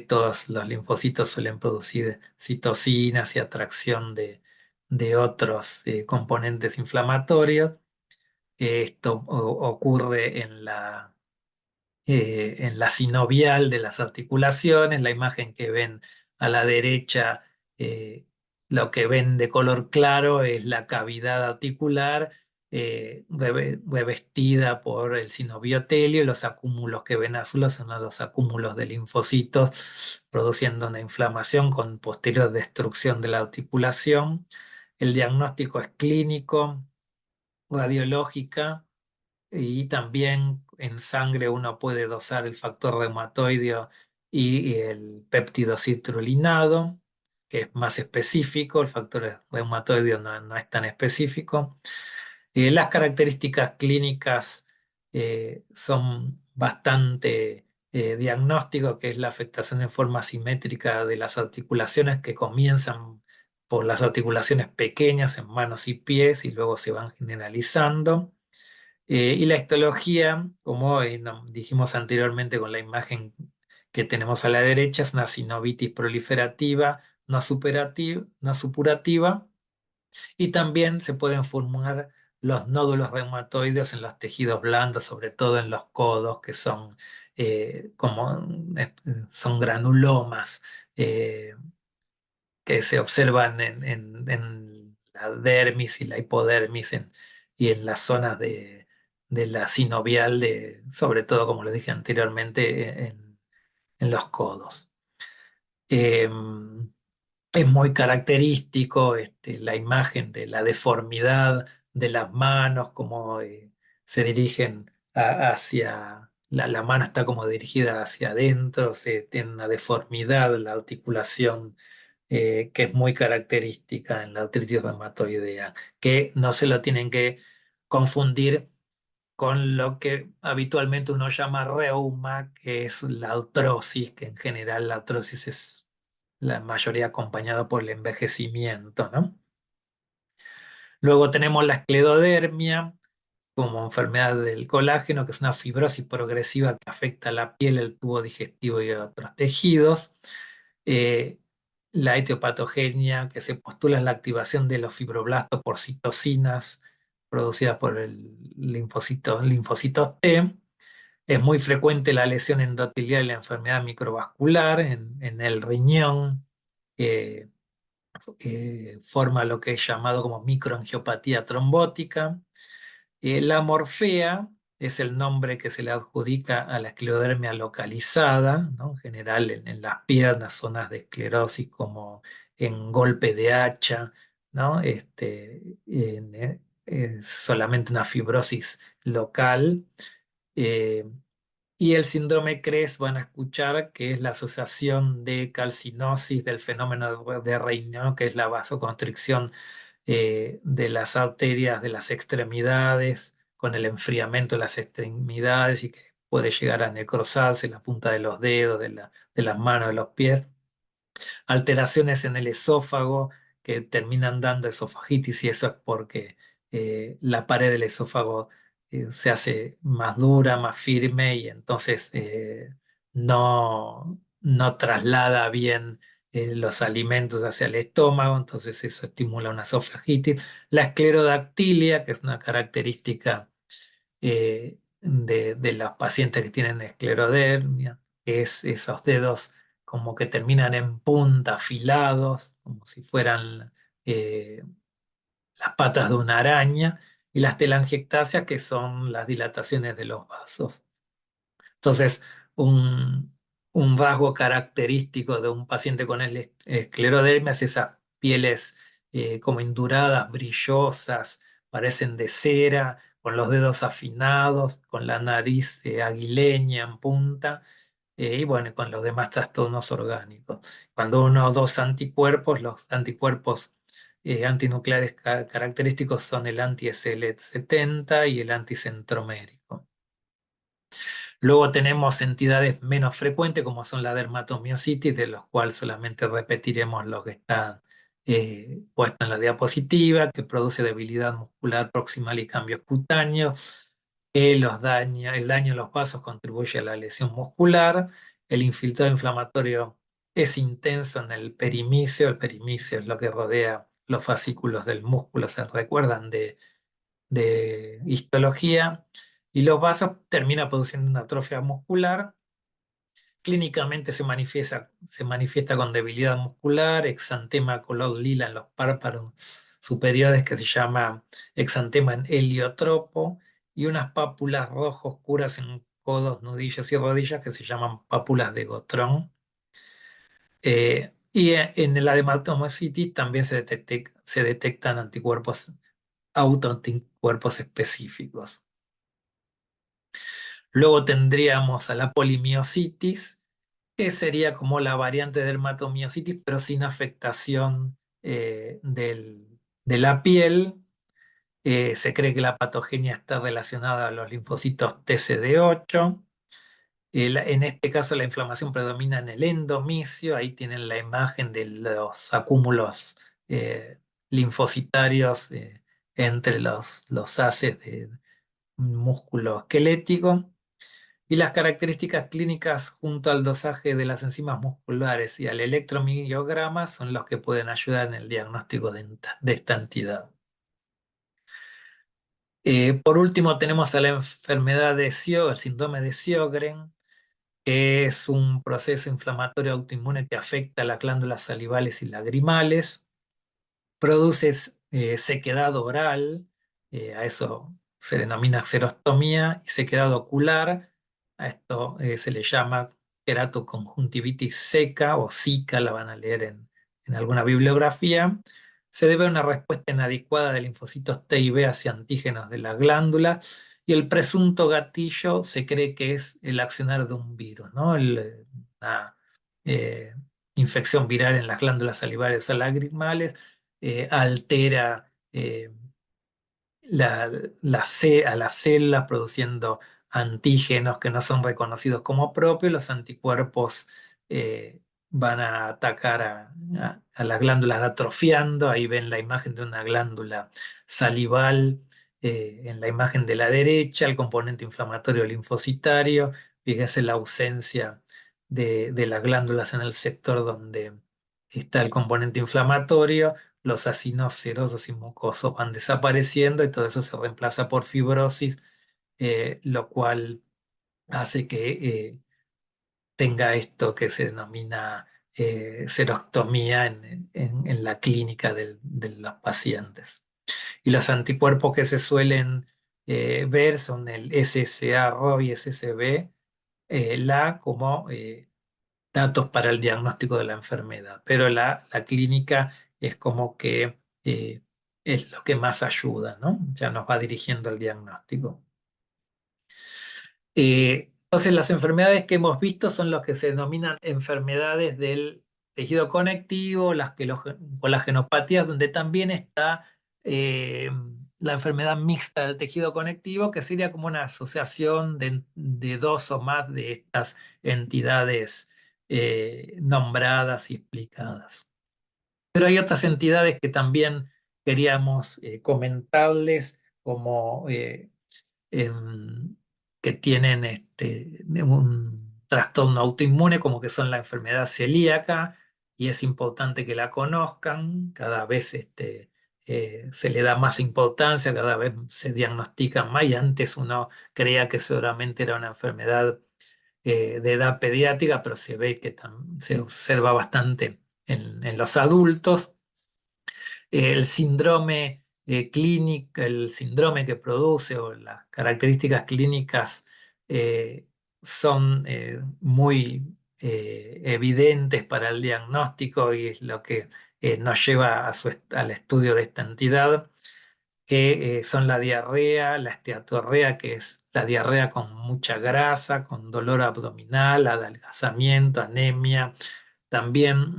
todos los linfocitos suelen producir citocinas y atracción de otros componentes inflamatorios. Esto ocurre en la sinovial de las articulaciones. La imagen que ven a la derecha, lo que ven de color claro es la cavidad articular revestida por el sinoviotelio, y los acúmulos que ven azules son los acúmulos de linfocitos produciendo una inflamación con posterior destrucción de la articulación. El diagnóstico es clínico, radiológica, y también en sangre uno puede dosar el factor reumatoideo y el péptido citrulinado, que es más específico. El factor reumatoideo no es tan específico. Las características clínicas son bastante diagnósticos, que es la afectación en forma simétrica de las articulaciones, que comienzan por las articulaciones pequeñas en manos y pies y luego se van generalizando. Y la histología, como dijimos anteriormente con la imagen que tenemos a la derecha, es una sinovitis proliferativa no supurativa, y también se pueden formar los nódulos reumatoides en los tejidos blandos, sobre todo en los codos, que son, son granulomas eh, que se observan en la dermis y la hipodermis y en las zonas de la sinovial, sobre todo, como les dije anteriormente, en los codos. Es muy característico la imagen de la deformidad de las manos, como se dirigen hacia, la mano está como dirigida hacia adentro, se tiene una deformidad, la articulación que es muy característica en la artritis reumatoidea, que no se lo tienen que confundir con lo que habitualmente uno llama reuma, que es la artrosis, que en general la artrosis es la mayoría acompañada por el envejecimiento, ¿no? Luego tenemos la esclerodermia como enfermedad del colágeno, que es una fibrosis progresiva que afecta la piel, el tubo digestivo y otros tejidos. Eh, la etiopatogenia, que se postula es la activación de los fibroblastos por citocinas producidas por el linfocitos T. Es muy frecuente la lesión endotelial y la enfermedad microvascular en el riñón. eh, Forma lo que es llamado como microangiopatía trombótica. La morfea es el nombre que se le adjudica a la esclerodermia localizada, ¿no? En general en las piernas, zonas de esclerosis como en golpe de hacha, ¿no? Solamente una fibrosis local. Eh, y el síndrome CRES van a escuchar que es la asociación de calcinosis del fenómeno de Raynaud, que es la vasoconstricción de las arterias de las extremidades, con el enfriamiento de las extremidades y que puede llegar a necrosarse la punta de los dedos, de las manos, de los pies. Alteraciones en el esófago que terminan dando esofagitis, y eso es porque la pared del esófago se hace más dura, más firme, y entonces no traslada bien los alimentos hacia el estómago, entonces eso estimula una esofagitis. La esclerodactilia, que es una característica de los pacientes que tienen esclerodermia, que es esos dedos como que terminan en punta, afilados, como si fueran las patas de una araña, y las telangiectasias, que son las dilataciones de los vasos. Entonces, un, un rasgo característico de un paciente con esclerodermia es esas pieles como induradas, brillosas, parecen de cera, con los dedos afinados, con la nariz aguileña en punta, y bueno, con los demás trastornos orgánicos. Cuando uno o dos anticuerpos, los anticuerpos antinucleares característicos son el anti-SL70 y el anticentromérico. Luego tenemos entidades menos frecuentes, como son la dermatomiositis, de los cuales solamente repetiremos lo que está puesto en la diapositiva, que produce debilidad muscular proximal y cambios cutáneos. El daño en los vasos contribuye a la lesión muscular. El infiltrado inflamatorio es intenso en el perimicio. El perimicio es lo que rodea los fascículos del músculo, se recuerdan de histología, y los vasos termina produciendo una atrofia muscular. Clínicamente se manifiesta con debilidad muscular, exantema color lila en los párpados superiores, que se llama exantema en heliotropo, y unas pápulas rojo oscuras en codos, nudillos y rodillas, que se llaman pápulas de Gotrón. En la dermatomyositis también se detectan autoanticuerpos específicos. Luego tendríamos a la polimiositis, que sería como la variante de dermatomiositis, pero sin afectación de la piel. Se cree que la patogenia está relacionada a los linfocitos TCD8. En este caso, la inflamación predomina en el endomicio. Ahí tienen la imagen de los acúmulos linfocitarios entre los haces un músculo esquelético. Y las características clínicas junto al dosaje de las enzimas musculares y al electromiograma son los que pueden ayudar en el diagnóstico de esta entidad. Por último, tenemos a la enfermedad de Sjögren, el síndrome de Sjögren, que es un proceso inflamatorio autoinmune que afecta a las glándulas salivales y lagrimales. Produce sequedad oral, a eso se denomina xerostomía, y sequedad ocular, a esto se le llama queratoconjuntivitis seca o zika, la van a leer en alguna bibliografía. Se debe a una respuesta inadecuada de linfocitos T y B hacia antígenos de la glándula, y el presunto gatillo se cree que es el accionar de un virus, ¿no? Una eh, infección viral en las glándulas salivales o lagrimales altera a las células produciendo antígenos que no son reconocidos como propios. Los anticuerpos van a atacar a las glándulas atrofiando. Ahí ven la imagen de una glándula salival en la imagen de la derecha, el componente inflamatorio linfocitario. Fíjese la ausencia de las glándulas en el sector donde está el componente inflamatorio. Los acinos serosos y mucosos van desapareciendo y todo eso se reemplaza por fibrosis, lo cual hace que tenga esto que se denomina serostomía en la clínica de los pacientes. Y los anticuerpos que se suelen ver son el SSA-RO y SSB, la como datos para el diagnóstico de la enfermedad, pero la clínica es como que es lo que más ayuda, ¿no? Ya nos va dirigiendo al diagnóstico. Entonces, las enfermedades que hemos visto son las que se denominan enfermedades del tejido conectivo, colágenopatías, donde también está eh, la enfermedad mixta del tejido conectivo, que sería como una asociación de dos o más de estas entidades nombradas y explicadas. Pero hay otras entidades que también queríamos comentarles, como em, que tienen un trastorno autoinmune, como que son la enfermedad celíaca, y es importante que la conozcan. Cada vez se le da más importancia, cada vez se diagnostica más, y antes uno creía que seguramente era una enfermedad de edad pediátrica, pero se ve que se observa bastante en los adultos. El síndrome clínico, el síndrome que produce o las características clínicas eh, son muy evidentes para el diagnóstico, y es lo que nos lleva al estudio de esta entidad, que son la diarrea, la esteatorrea, que es la diarrea con mucha grasa, con dolor abdominal, adelgazamiento, anemia. También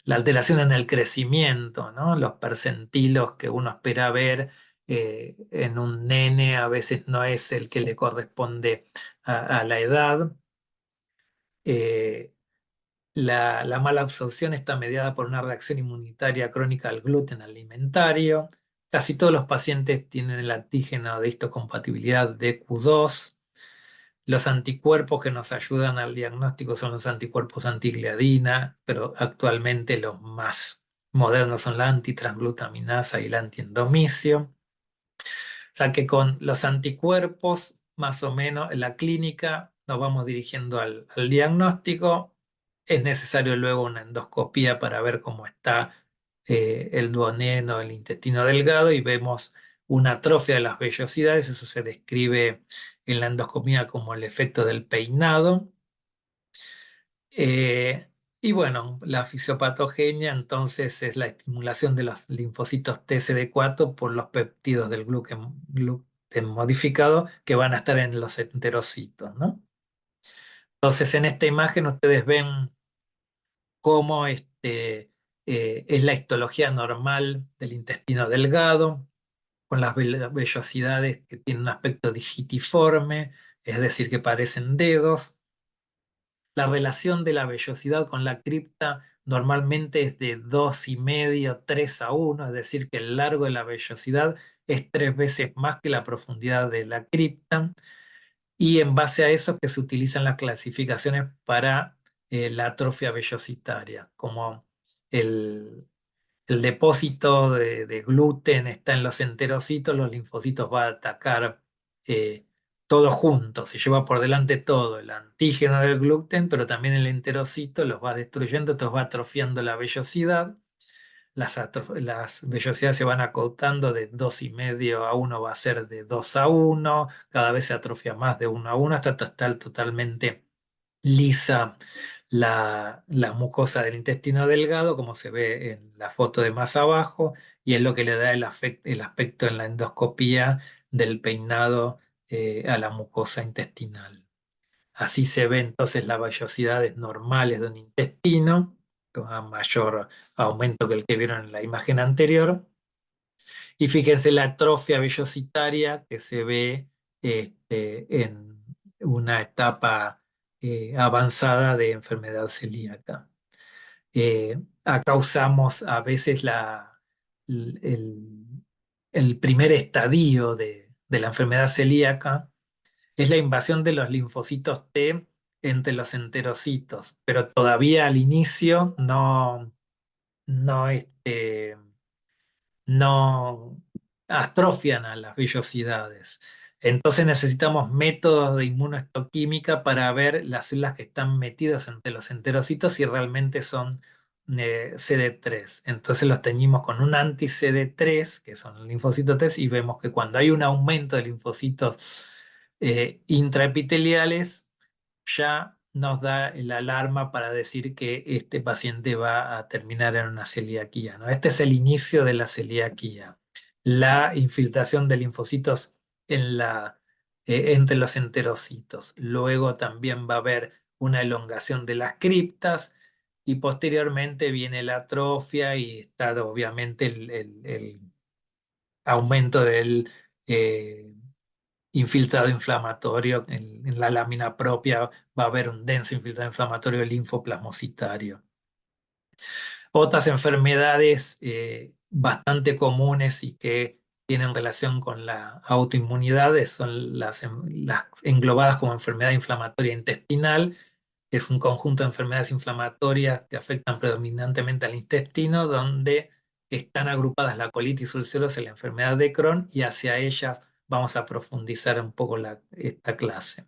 la alteración en el crecimiento, ¿no? Los percentilos que uno espera ver en un nene a veces no es el que le corresponde a la edad. Eh, la mala absorción está mediada por una reacción inmunitaria crónica al gluten alimentario. Casi todos los pacientes tienen el antígeno de histocompatibilidad de Q2. Los anticuerpos que nos ayudan al diagnóstico son los anticuerpos antigliadina, pero actualmente los más modernos son la antitransglutaminasa y el antiendomicio. O sea que con los anticuerpos, más o menos, en la clínica nos vamos dirigiendo al diagnóstico. Es necesario luego una endoscopía para ver cómo está el duodeno, el intestino delgado, y vemos una atrofia de las vellosidades. Eso se describe en la endoscopía como el efecto del peinado. Eh, y bueno, la fisiopatogenia entonces es la estimulación de los linfocitos TCD4 por los péptidos del gluten modificado que van a estar en los enterocitos, ¿no? Entonces, en esta imagen ustedes ven cómo es la histología normal del intestino delgado, con las vellosidades que tienen un aspecto digitiforme, es decir, que parecen dedos. La relación de la vellosidad con la cripta normalmente es de 2,5, 3 a 1, es decir, que el largo de la vellosidad es 3 veces más que la profundidad de la cripta, y en base a eso que se utilizan las clasificaciones para la atrofia vellositaria, como el, el depósito de gluten está en los enterocitos, los linfocitos va a atacar todo junto, se lleva por delante todo, el antígeno del gluten, pero también el enterocito los va destruyendo, entonces va atrofiando la vellosidad. Las vellosidades se van acotando de 2,5 a 1, va a ser de 2 a 1, cada vez se atrofia más de 1 a 1 hasta estar totalmente lisa la mucosa del intestino delgado, como se ve en la foto de más abajo, y es lo que le da el aspecto en la endoscopía del peinado a la mucosa intestinal. Así se ven entonces las vellosidades normales de un intestino, con a mayor aumento que el que vieron en la imagen anterior. Y fíjense la atrofia vellositaria que se ve en una etapa avanzada de enfermedad celíaca. Acá usamos a veces el, el primer estadio de la enfermedad celíaca, es la invasión de los linfocitos T entre los enterocitos, pero todavía al inicio no, no atrofian a las vellosidades. Entonces necesitamos métodos de inmunohistoquímica para ver las células que están metidas entre los enterocitos si realmente son CD3. Entonces los teñimos con un anti-CD3, que son linfocitos T, y vemos que cuando hay un aumento de linfocitos intraepiteliales, ya nos da la alarma para decir que este paciente va a terminar en una celiaquía, ¿no? Este es el inicio de la celiaquía, la infiltración de linfocitos entre los enterocitos. Luego también va a haber una elongación de las criptas y posteriormente viene la atrofia y está obviamente el aumento del infiltrado inflamatorio. En la lámina propia va a haber un denso infiltrado inflamatorio linfoplasmocitario. Otras enfermedades bastante comunes y que tienen relación con la autoinmunidad son las englobadas como enfermedad inflamatoria intestinal, que es un conjunto de enfermedades inflamatorias que afectan predominantemente al intestino, donde están agrupadas la colitis ulcerosa y la enfermedad de Crohn, y hacia ellas vamos a profundizar un poco esta clase.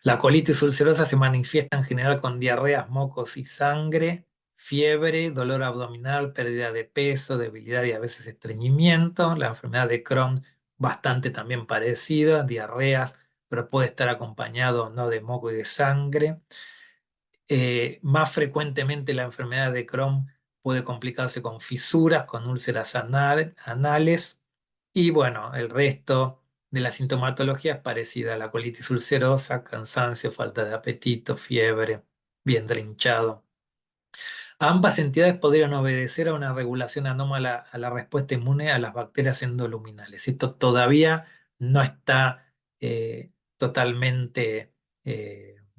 La colitis ulcerosa se manifiesta en general con diarreas, mocos y sangre, fiebre, dolor abdominal, pérdida de peso, debilidad y a veces estreñimiento. La enfermedad de Crohn, bastante también parecida, diarreas, pero puede estar acompañado o no de moco y de sangre. Más frecuentemente la enfermedad de Crohn puede complicarse con fisuras, con úlceras anales, y bueno, el resto de la sintomatología es parecida a la colitis ulcerosa: cansancio, falta de apetito, fiebre, vientre hinchado. Ambas entidades podrían obedecer a una regulación anómala a la respuesta inmune a las bacterias endoluminales. Esto todavía no está totalmente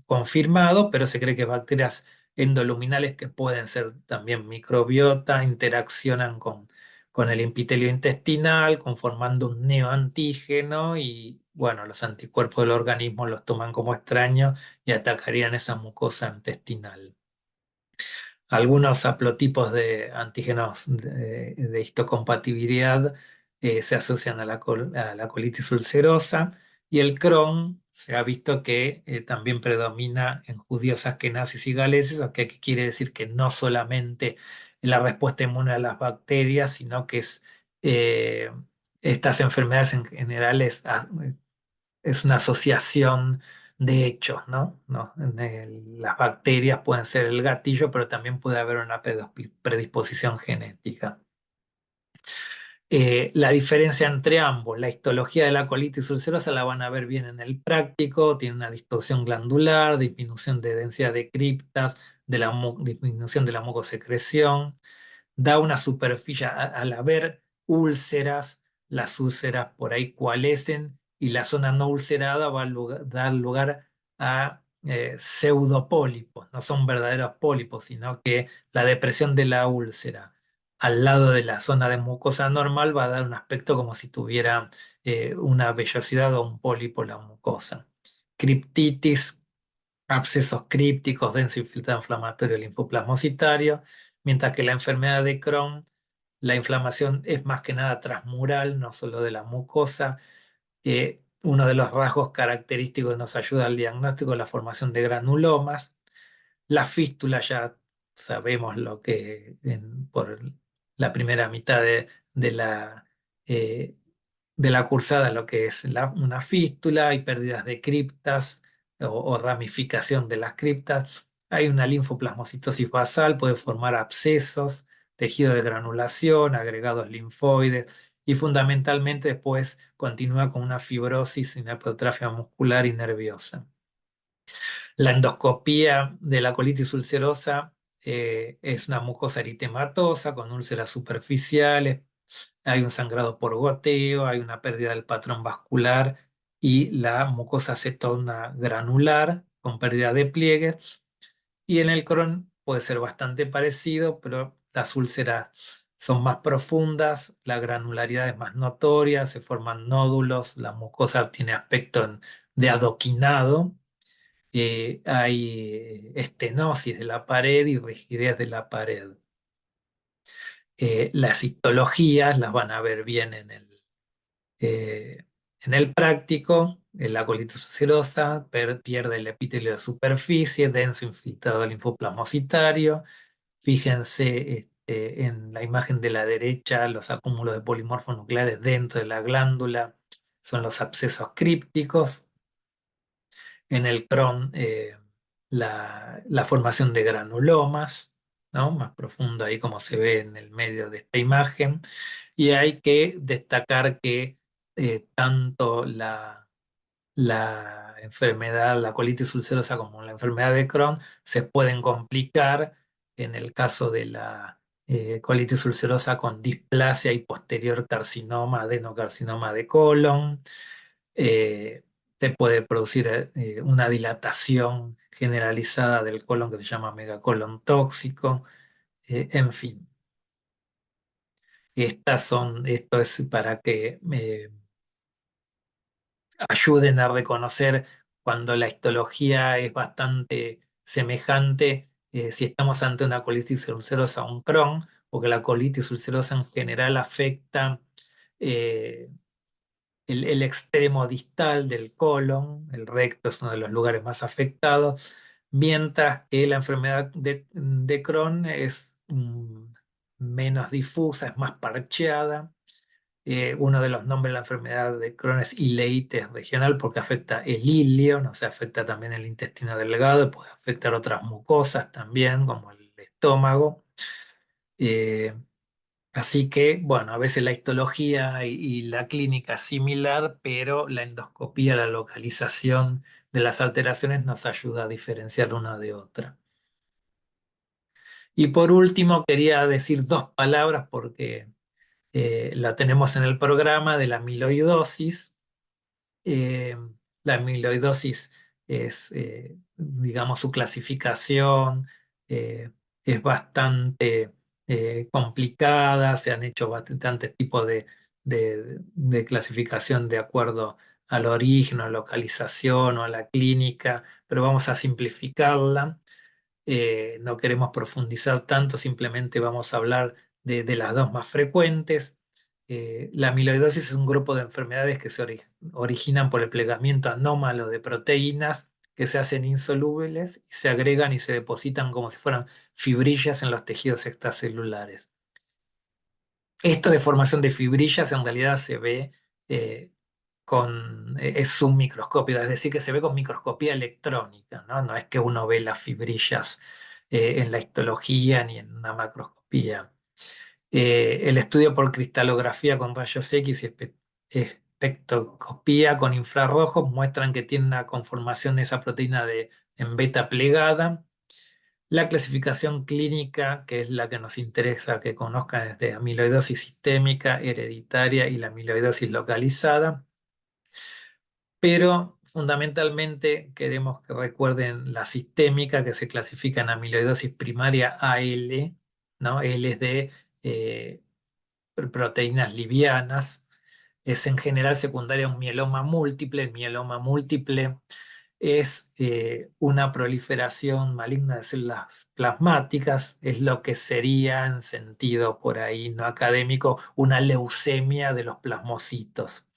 confirmado, pero se cree que bacterias endoluminales, que pueden ser también microbiota, interaccionan con el epitelio intestinal, conformando un neoantígeno, y bueno, los anticuerpos del organismo los toman como extraños y atacarían esa mucosa intestinal. Algunos haplotipos de antígenos de histocompatibilidad se asocian a la colitis ulcerosa, y el Crohn se ha visto que también predomina en judíos askenazis y galeses, o que quiere decir que no solamente la respuesta inmune a las bacterias, sino que eh, estas enfermedades en general es una asociación de hechos, ¿no? ¿No? Las bacterias pueden ser el gatillo, pero también puede haber una predisposición genética. La diferencia entre ambos: la histología de la colitis ulcerosa la van a ver bien en el práctico, tiene una distorsión glandular, disminución de densidad de criptas, disminución de la mucosecreción, da una superficie, al haber úlceras, las úlceras por ahí coalescen, y la zona no ulcerada va a dar lugar a pseudopólipos. No son verdaderos pólipos, sino que la depresión de la úlcera al lado de la zona de mucosa normal va a dar un aspecto como si tuviera una vellosidad o un pólipo la mucosa. Criptitis, abscesos crípticos, denso infiltrado inflamatorio linfoplasmocitario, mientras que la enfermedad de Crohn, la inflamación es más que nada transmural, no solo de la mucosa. Uno de los rasgos característicos que nos ayuda al diagnóstico es la formación de granulomas. La fístula ya sabemos lo que por la primera mitad de la, eh, de la cursada, lo que es una fístula, hay pérdidas de criptas o ramificación de las criptas, hay una linfoplasmocitosis basal, puede formar abscesos, tejido de granulación, agregados linfoides y fundamentalmente después continúa con una fibrosis, una hipertrofia muscular y nerviosa. La endoscopía de la colitis ulcerosa es una mucosa eritematosa con úlceras superficiales, hay un sangrado por goteo, hay una pérdida del patrón vascular y la mucosa se torna granular con pérdida de pliegues. Y en el Crohn puede ser bastante parecido, pero las úlceras son más profundas, la granularidad es más notoria, se forman nódulos, la mucosa tiene aspecto de adoquinado, hay estenosis de la pared y rigidez de la pared. Las histologías las van a ver bien eh, en el práctico. La colitis ulcerosa pierde el epitelio de superficie, denso infiltrado linfoplasmocitario. Fíjense en la imagen de la derecha, los acúmulos de polimorfos nucleares dentro de la glándula son los abscesos crípticos. En el Crohn, la formación de granulomas, ¿no? Más profundo ahí como se ve en el medio de esta imagen. Y hay que destacar que tanto la enfermedad, la colitis ulcerosa como la enfermedad de Crohn se pueden complicar en el caso de la colitis ulcerosa con displasia y posterior carcinoma, adenocarcinoma de colon. eh, Te puede producir una dilatación generalizada del colon que se llama megacolon tóxico, en fin. Esto es para que ayuden a reconocer cuando la histología es bastante semejante, si estamos ante una colitis ulcerosa o un Crohn, porque la colitis ulcerosa en general afecta eh, el extremo distal del colon, el recto es uno de los lugares más afectados, mientras que la enfermedad de Crohn es menos difusa, es más parcheada. Uno de los nombres de la enfermedad de Crohn es ileitis regional porque afecta el ilio, no se afecta también el intestino delgado, y puede afectar otras mucosas también, como el estómago. Eh, Así que, bueno, a veces la histología y la clínica es similar, pero la endoscopía, la localización de las alteraciones nos ayuda a diferenciar una de otra. Y por último, quería decir dos palabras porque la tenemos en el programa de la amiloidosis. Eh, la amiloidosis es, digamos, su clasificación es bastante complicada, se han hecho bastantes tipos de clasificación de acuerdo al origen, a la localización o a la clínica, pero vamos a simplificarla. No queremos profundizar tanto, simplemente vamos a hablar de las dos más frecuentes. La amiloidosis es un grupo de enfermedades que se originan por el plegamiento anómalo de proteínas que se hacen insolubles y se agregan y se depositan como si fueran fibrillas en los tejidos extracelulares. Esto de formación de fibrillas en realidad se ve es submicroscópico, es decir, que se ve con microscopía electrónica, ¿no? No es que uno ve las fibrillas en la histología ni en una macroscopía. El estudio por cristalografía con rayos X y espectroscopía con infrarrojos muestran que tiene una conformación de esa proteína en beta plegada. La clasificación clínica, que es la que nos interesa que conozcan, es de amiloidosis sistémica, hereditaria y la amiloidosis localizada, pero fundamentalmente queremos que recuerden la sistémica que se clasifica en amiloidosis primaria AL, ¿no? L es de eh, proteínas livianas. Es en general secundaria a un mieloma múltiple. El mieloma múltiple es una proliferación maligna de células plasmáticas, es lo que sería, en sentido por ahí no académico, una leucemia de los plasmocitos.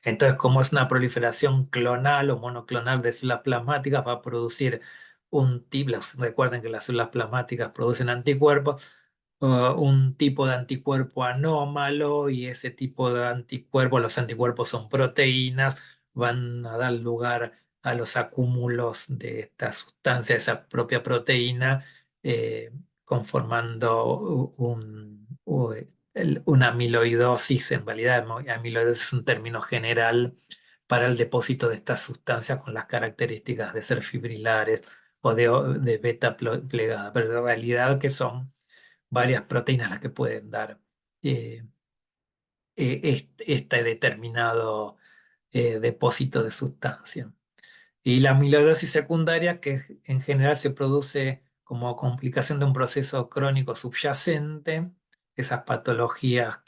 Entonces, como es una proliferación clonal o monoclonal de células plasmáticas, va a producir un tipo, recuerden que las células plasmáticas producen anticuerpos, un tipo de anticuerpo anómalo, y ese tipo de anticuerpos, los anticuerpos son proteínas, van a dar lugar a los acúmulos de esta sustancia, esa propia proteína, conformando una amiloidosis. En realidad, amiloidosis es un término general para el depósito de estas sustancias con las características de ser fibrilares o de beta plegada, pero en realidad que son varias proteínas las que pueden dar eh, este determinado depósito de sustancia. Y la amiloidosis secundaria, que en general se produce como complicación de un proceso crónico subyacente, esas patologías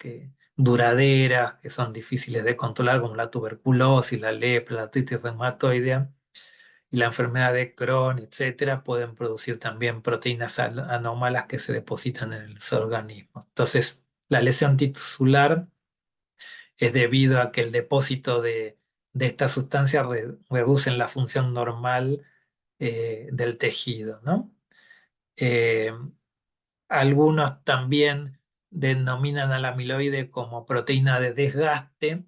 duraderas, que son difíciles de controlar, como la tuberculosis, la lepra, la artritis reumatoidea y la enfermedad de Crohn, etcétera, pueden producir también proteínas anómalas que se depositan en el organismo. Entonces, la lesión tisular es debido a que el depósito de esta sustancia reducen la función normal del tejido, ¿no? Eh, Algunos también denominan al amiloide como proteína de desgaste,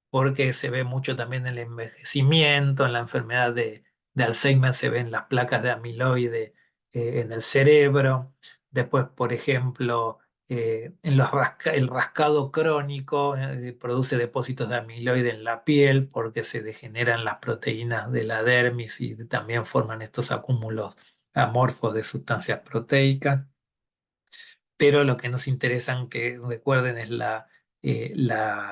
porque se ve mucho también en el envejecimiento, en la enfermedad de Alzheimer se ven las placas de amiloide en el cerebro. Después, por ejemplo, en el rascado crónico produce depósitos de amiloide en la piel porque se degeneran las proteínas de la dermis y también forman estos acúmulos amorfos de sustancias proteicas. Pero lo que nos interesa, que recuerden, es la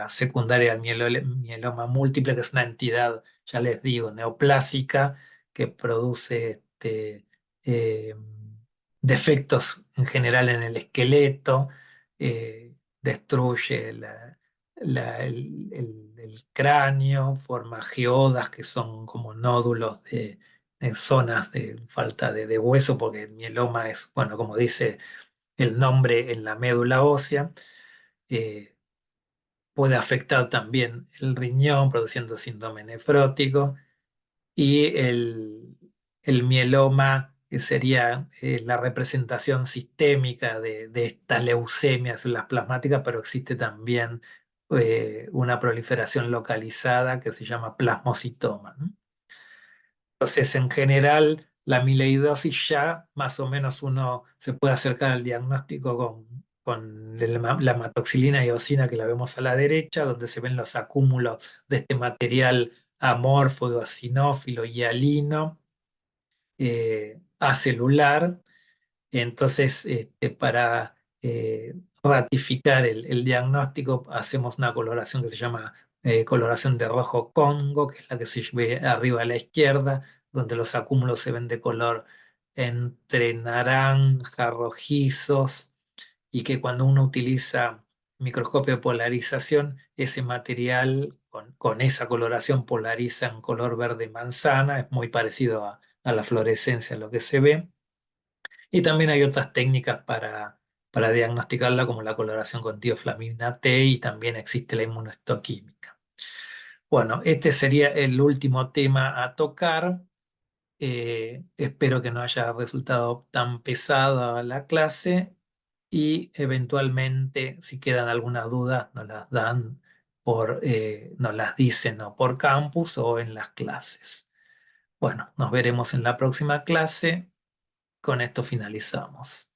secundaria al mieloma múltiple, que es una entidad, ya les digo, neoplásica, que produce eh, defectos en general en el esqueleto, destruye el cráneo, forma geodas que son como nódulos en zonas de falta de hueso, porque el mieloma es, bueno, como dice el nombre, en la médula ósea. eh, Puede afectar también el riñón, produciendo síndrome nefrótico, y el mieloma, que sería la representación sistémica de esta leucemia de células plasmáticas, pero existe también una proliferación localizada que se llama plasmocitoma, ¿no? Entonces, en general, la amiloidosis ya más o menos uno se puede acercar al diagnóstico con la hematoxilina y eosina, que la vemos a la derecha, donde se ven los acúmulos de este material amorfo, eosinófilo y hialino, acelular. Entonces, para ratificar el diagnóstico, hacemos una coloración que se llama coloración de rojo Congo, que es la que se ve arriba a la izquierda, donde los acúmulos se ven de color entre naranja, rojizos, y que cuando uno utiliza microscopio de polarización, ese material con esa coloración polariza en color verde manzana. Es muy parecido a la fluorescencia, lo que se ve. Y también hay otras técnicas para diagnosticarla, como la coloración con tioflamina T, y también existe la inmunohistoquímica. Bueno, este sería el último tema a tocar. Espero que no haya resultado tan pesada la clase, y eventualmente, si quedan algunas dudas, nos las dan nos las dicen, o por campus o en las clases. Bueno, nos veremos en la próxima clase. Con esto finalizamos.